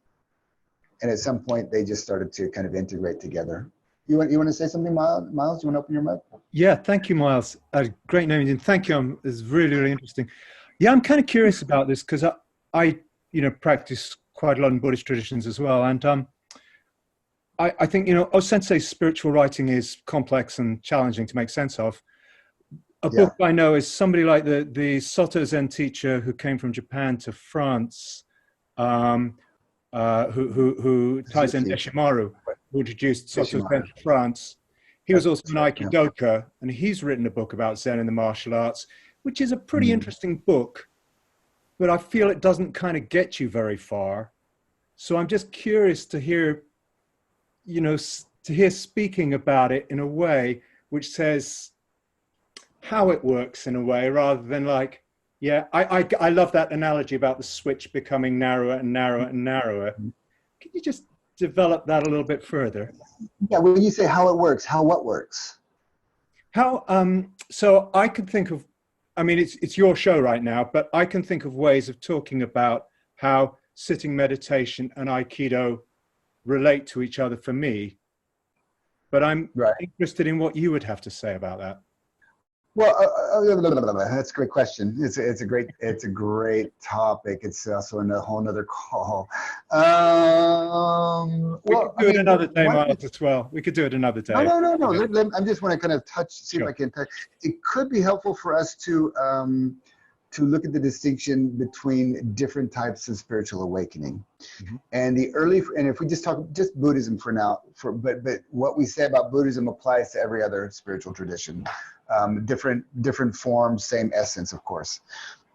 And at some point they just started to kind of integrate together. You want to say something, Miles? Miles, you want to open your mic? Yeah. Thank you, Miles. Great name. And thank you. It's really, really interesting. Yeah. I'm kind of curious about this because I practice quite a lot in Buddhist traditions as well. And, I think, Sensei's spiritual writing is complex and challenging to make sense of. A book I know is somebody like the Soto Zen teacher who came from Japan to France, who Taizen Deshimaru, who introduced Soto Zen to France. He was also an Aikidoka, and he's written a book about Zen and the martial arts, which is a pretty interesting book, but I feel it doesn't kind of get you very far. So I'm just curious to hear speaking about it in a way which says how it works in a way, rather than like, I love that analogy about the switch becoming narrower and narrower and narrower. Can you just develop that a little bit further? Yeah, when you say how it works, what works? So I can think of, it's your show right now, but I can think of ways of talking about how sitting meditation and Aikido relate to each other for me, but I'm interested in what you would have to say about that. Well, that's a great question. It's a great topic. It's also in a whole nother call. We could do it another day, Miles, as well. We could do it another day. No. I just want to kind of see if I can touch. It could be helpful for us to look at the distinction between different types of spiritual awakening. And if we just talk just Buddhism for now, but what we say about Buddhism applies to every other spiritual tradition. Different forms, same essence, of course.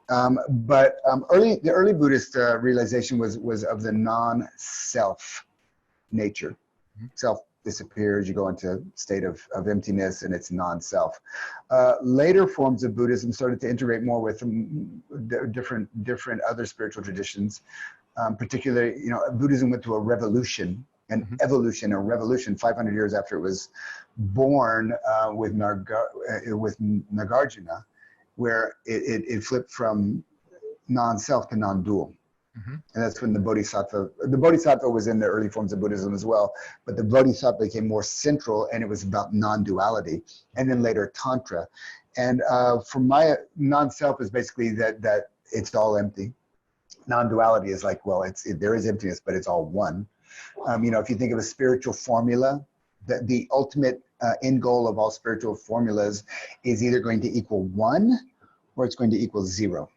The early Buddhist realization was of the non-self nature. Self disappears, you go into a state of emptiness, and it's non-self. Later forms of Buddhism started to integrate more with different other spiritual traditions. Particularly, Buddhism went through a revolution, an evolution, a revolution 500 years after it was born with Nagarjuna, where it flipped from non-self to non-dual. And that's when the Bodhisattva was in the early forms of Buddhism as well, but the Bodhisattva became more central, and it was about non-duality, and then later Tantra. And for my non-self is basically that it's all empty. Non-duality is like, well, there is emptiness, but it's all one. If you think of a spiritual formula, the ultimate end goal of all spiritual formulas is either going to equal 1 or it's going to equal 0.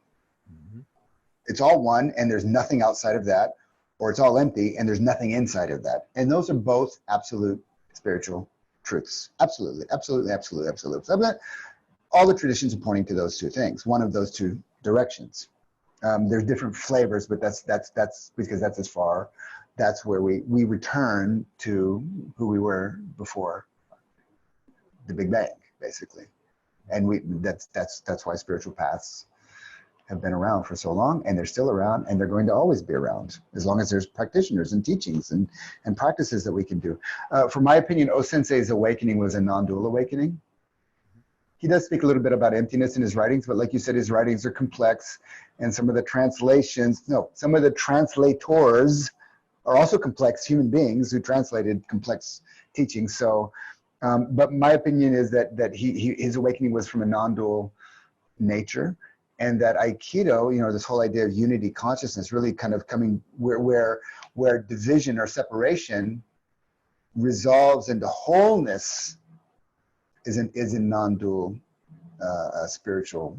It's all one, and there's nothing outside of that, or it's all empty, and there's nothing inside of that. And those are both absolute spiritual truths. Absolutely. All the traditions are pointing to those two things, one of those two directions. There's different flavors, but that's because that's where we return to who we were before the Big Bang, basically. And that's why spiritual paths have been around for so long, and they're still around, and they're going to always be around as long as there's practitioners and teachings and practices that we can do. For my opinion, O Sensei's awakening was a non-dual awakening. He does speak a little bit about emptiness in his writings, but like you said, his writings are complex, and some of the translators are also complex human beings who translated complex teachings. So, but my opinion is that his awakening was from a non-dual nature. And that Aikido, this whole idea of unity consciousness, really kind of coming where division or separation resolves into wholeness is in non-dual spiritual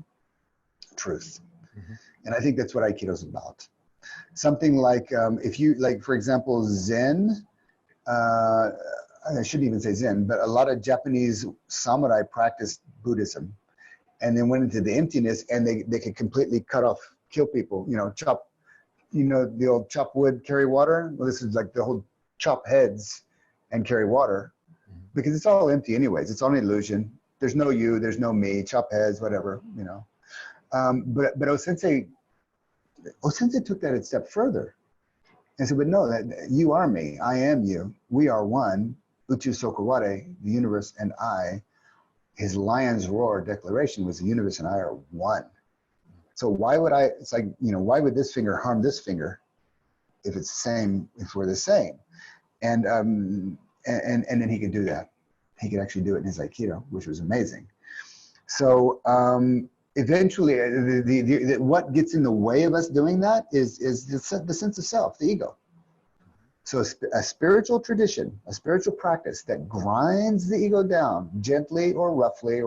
truth. And I think that's what Aikido is about. Something like, for example, Zen, I shouldn't even say Zen, but a lot of Japanese samurai practiced Buddhism, and then went into the emptiness, and they could completely kill people, chop, the old chop wood, carry water. Well, this is like the whole chop heads and carry water, because it's all empty anyways. It's all an illusion. There's no you, there's no me, chop heads, whatever, But O Sensei took that a step further and said, but no, that you are me, I am you, we are one, Uchu Sokoware, the universe and I. His lion's roar declaration was the universe and I are one. So why would why would this finger harm this finger if it's the same, if we're the same? And then he could do that. He could actually do it in his Aikido, which was amazing. So eventually, what gets in the way of us doing that is the sense of self, the ego. So a spiritual tradition, a spiritual practice that grinds the ego down gently or roughly,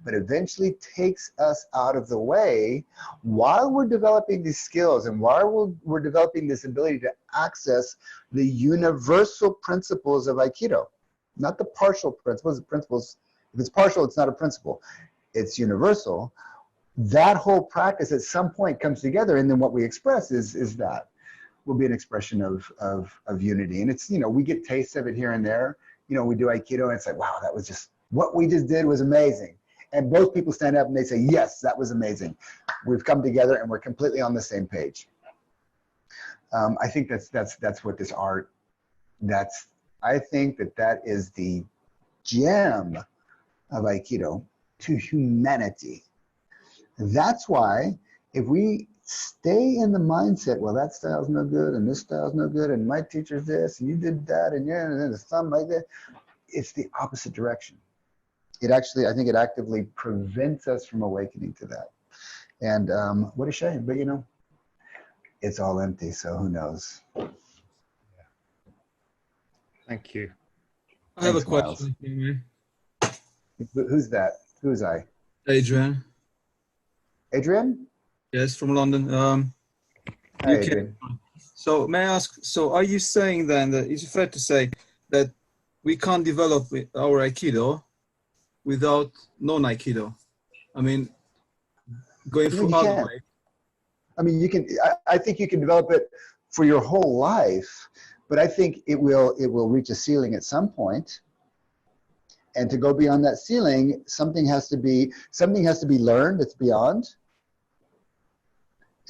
but eventually takes us out of the way while we're developing these skills and while we're developing this ability to access the universal principles of Aikido, not the partial principles. If it's partial, it's not a principle. It's universal. That whole practice at some point comes together, and then what we express is that will be an expression of unity. And it's, we get tastes of it here and there. We do Aikido and it's like, wow, that was just, what we just did was amazing. And both people stand up and they say, yes, that was amazing. We've come together and we're completely on the same page. I think that's what this art, I think that is the gem of Aikido to humanity. That's why if we stay in the mindset, well, that style's no good and this style's no good and my teacher's this and you did that and then it's something like that, it's the opposite direction. I think it actively prevents us from awakening to that. And what a shame, but you know, it's all empty, so who knows? Thank you. I have Thanks, a question. Who's that? Who's I? Adrian. Adrian? Yes, from London. Hi, Adrian. So may I ask, so are you saying then that is it fair to say that we can't develop our Aikido without non-Aikido? I mean, going through other way. I mean, you can. I think you can develop it for your whole life, but I think it will reach a ceiling at some point. And to go beyond that ceiling, something has to be learned. It's beyond,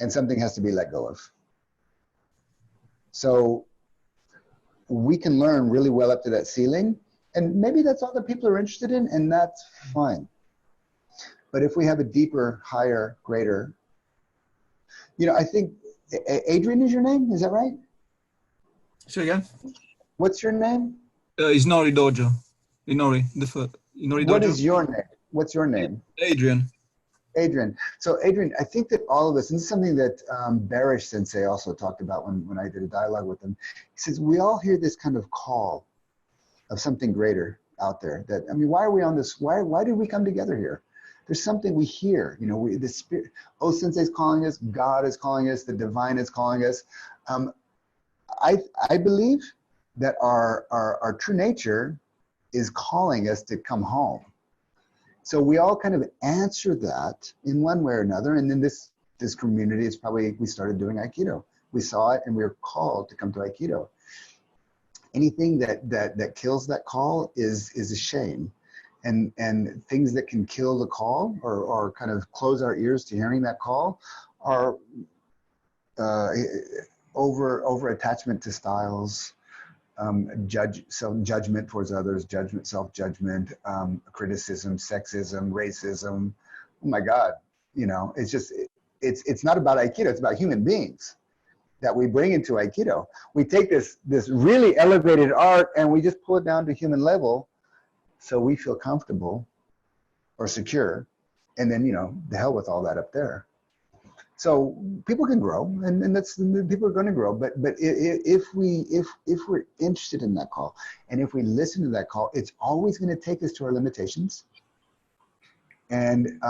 and something has to be let go of. So we can learn really well up to that ceiling, and maybe that's all that people are interested in, and that's fine. But if we have a deeper, higher, greater, you know, I think Adrian is your name. Is that right? Say again. What's your name? It's Inori Dojo. Inori Dojo. What is your name? What's your name? Adrian. Adrian. So Adrian, I think that all of us, and this is something that Barish Sensei also talked about when I did a dialogue with him. He says, we all hear this kind of call of something greater out there. That, I mean, why are we on this? Why did we come together here? There's something we hear, you know, the spirit, Sensei is calling us, God is calling us, the divine is calling us. I believe that our true nature is calling us to come home. So we all kind of answer that in one way or another. And then this community is probably, we started doing Aikido. We saw it and we were called to come to Aikido. Anything that kills that call is a shame. And things that can kill the call or kind of close our ears to hearing that call are over attachment to styles, judgment towards others, self-judgment, criticism, sexism, racism. Oh my God, you know, it's just, it's not about Aikido, it's about human beings that we bring into Aikido. We take this really elevated art and we just pull it down to human level so we feel comfortable or secure. And then, you know, the hell with all that up there. So people can grow, and that's, people are going to grow. But if we're interested in that call, and if we listen to that call, it's always going to take us to our limitations. And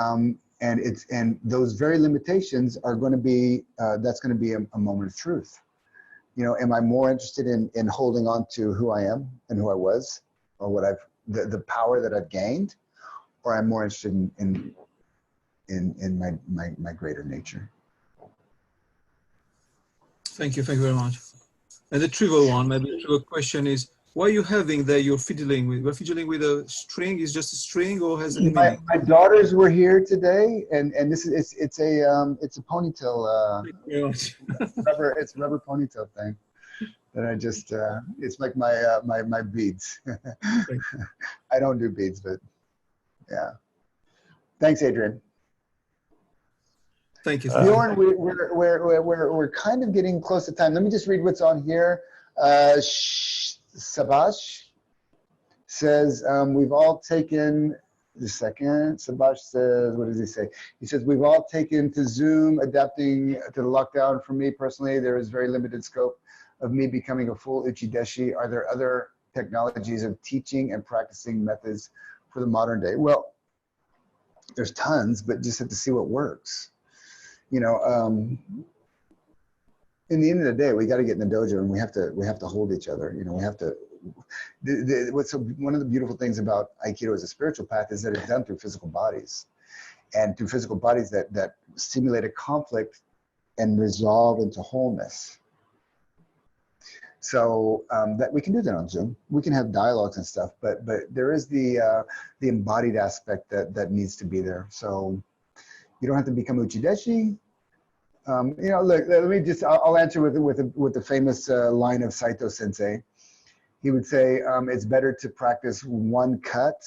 those very limitations are going to be that's going to be a moment of truth. You know, am I more interested in holding on to who I am and who I was, or what the power that I've gained, or I'm more interested in my greater nature. Thank you very much. And the trivial one, maybe the trivial question is, why are you having there, you're fiddling with? We're fiddling with a string, is just a string or has any meaning? My daughters were here today, and this is it's a ponytail. It's a rubber ponytail thing that I just it's like my beads. I don't do beads, but yeah. Thanks, Adrian. Thank you. Bjorn, we're kind of getting close to time. Let me just read what's on here. Sabash says, we've all taken, Sabash says, what does he say? He says, we've all taken to Zoom, adapting to the lockdown. For me personally, there is very limited scope of me becoming a full Uchideshi. Are there other technologies of teaching and practicing methods for the modern day? Well, there's tons, but just have to see what works. You know, in the end of the day, we got to get in the dojo, and we have to hold each other. You know, we have to. One of the beautiful things about Aikido as a spiritual path is that it's done through physical bodies, and through physical bodies that stimulate a conflict and resolve into wholeness. So that we can do that on Zoom. We can have dialogues and stuff, but there is the embodied aspect that needs to be there. So you don't have to become Uchideshi. You know, look, let me just, I'll answer with the famous line of Saito Sensei. He would say, it's better to practice one cut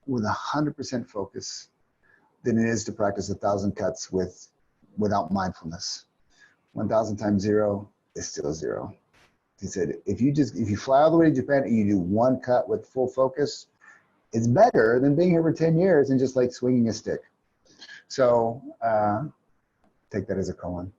with 100% focus than it is to practice 1,000 cuts without mindfulness. 1,000 times 0 is still 0. He said, if you fly all the way to Japan and you do one cut with full focus, it's better than being here for 10 years and just like swinging a stick. So take that as a koan.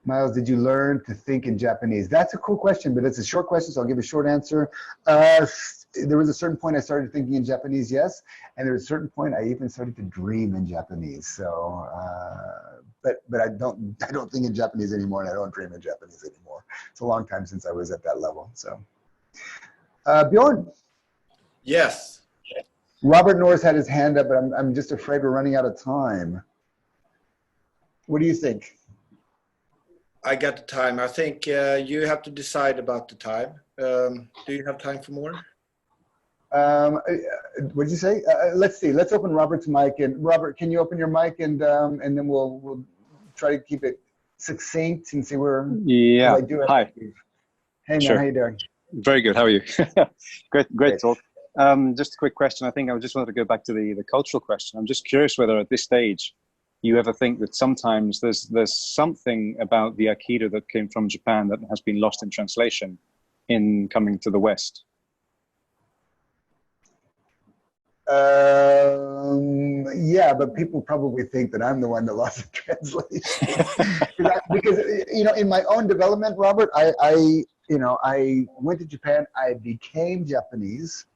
Miles, did you learn to think in Japanese? That's a cool question, but it's a short question, so I'll give a short answer. There was a certain point I started thinking in Japanese, yes, and there was a certain point I even started to dream in Japanese. So, but I don't think in Japanese anymore, and I don't dream in Japanese anymore. It's a long time since I was at that level. So, Bjorn. Yes. Robert Norris had his hand up, but I'm just afraid we're running out of time. What do you think? I got the time. I think you have to decide about the time. Do you have time for more? What did you say? Let's see. Let's open Robert's mic. And Robert, can you open your mic and then we'll try to keep it succinct and see where. Yeah. Hi. Hey man, sure. how you doing? Very good. How are you? Great talk. Just a quick question. I think I just wanted to go back to the cultural question. I'm just curious whether at this stage you ever think that sometimes there's something about the Aikido that came from Japan that has been lost in translation in coming to the West. Yeah, but people probably think that I'm the one that lost the translation. because in my own development, Robert, I went to Japan. I became Japanese.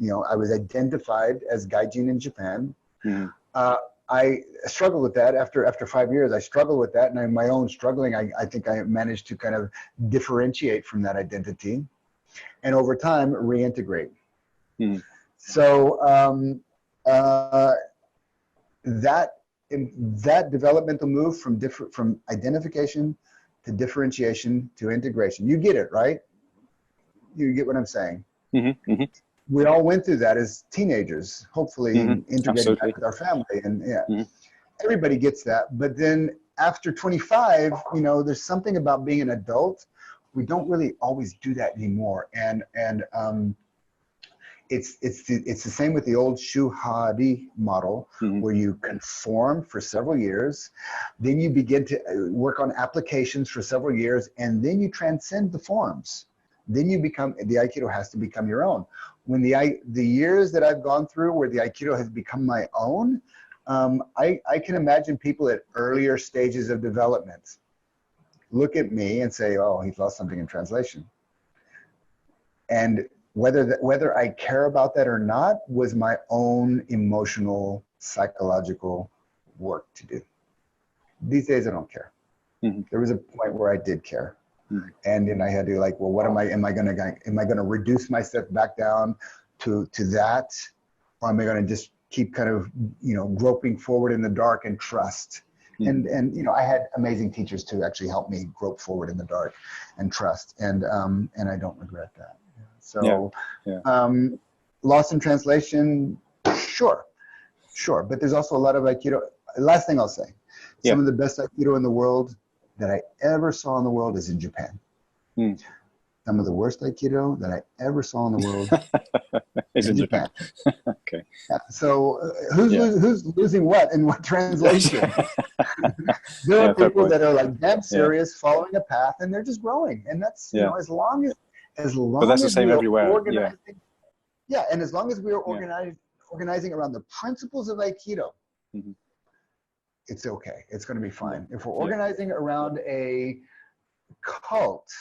I was identified as Gaijin in Japan. Mm. I struggled with that after 5 years. I struggled with that, and in my own struggling, I think I managed to kind of differentiate from that identity, and over time reintegrate. Mm. So that developmental move from identification to differentiation to integration. You get it, right? You get what I'm saying. Mm-hmm, mm-hmm. We all went through that as teenagers, hopefully integrating back with our family. And everybody gets that. But then after 25, there's something about being an adult. We don't really always do that anymore. And it's the same with the old Shuhari model, where you conform for several years, then you begin to work on applications for several years, and then you transcend the forms. Then the Aikido has to become your own. When the years that I've gone through where the Aikido has become my own, I can imagine people at earlier stages of development look at me and say, oh, he's lost something in translation. And whether I care about that or not was my own emotional, psychological work to do. These days I don't care. Mm-hmm. There was a point where I did care. Mm-hmm. And then I had to well, what am I gonna reduce myself back down to that? Or am I gonna just keep kind of, groping forward in the dark and trust? Mm-hmm. And I had amazing teachers to actually help me grope forward in the dark and trust. And I don't regret that. So, lost in translation, sure. But there's also a lot of Aikido. Last thing I'll say, some of the best Aikido in the world that I ever saw in the world is in Japan. Mm. Some of the worst Aikido that I ever saw in the world is in Japan. Okay. Yeah. So who's losing what in what translation? There are people that are like damn serious, following a path, and they're just growing. And that's, as long as but that's the same everywhere. And as long as we are organizing around the principles of Aikido, it's okay. It's going to be fine. If we're organizing around a cult,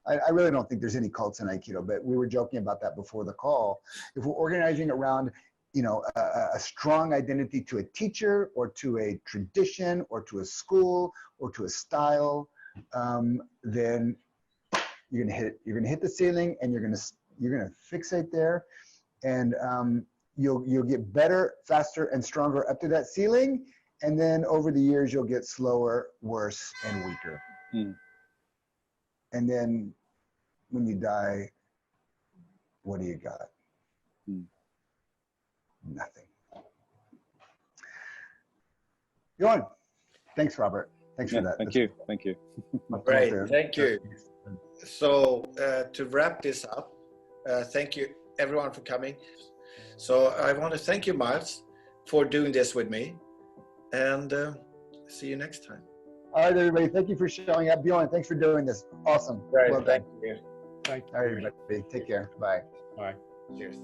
I really don't think there's any cults in Aikido, but we were joking about that before the call. If we're organizing around, a strong identity to a teacher or to a tradition or to a school or to a style, then you're gonna hit the ceiling, and you're gonna fixate there, and you'll get better, faster, and stronger up to that ceiling, and then over the years you'll get slower, worse, and weaker. And then when you die, what do you got? Nothing. Bjorn, thanks, Robert. Thanks for that. Thank you. Great, thank you. So to wrap this up, thank you everyone for coming. So I want to thank you, Miles, for doing this with me, and see you next time. All right, everybody. Thank you for showing up. Bjorn, thanks for doing this. Awesome. Great, well thank you. All right, everybody. Take care. Bye. Bye. Cheers.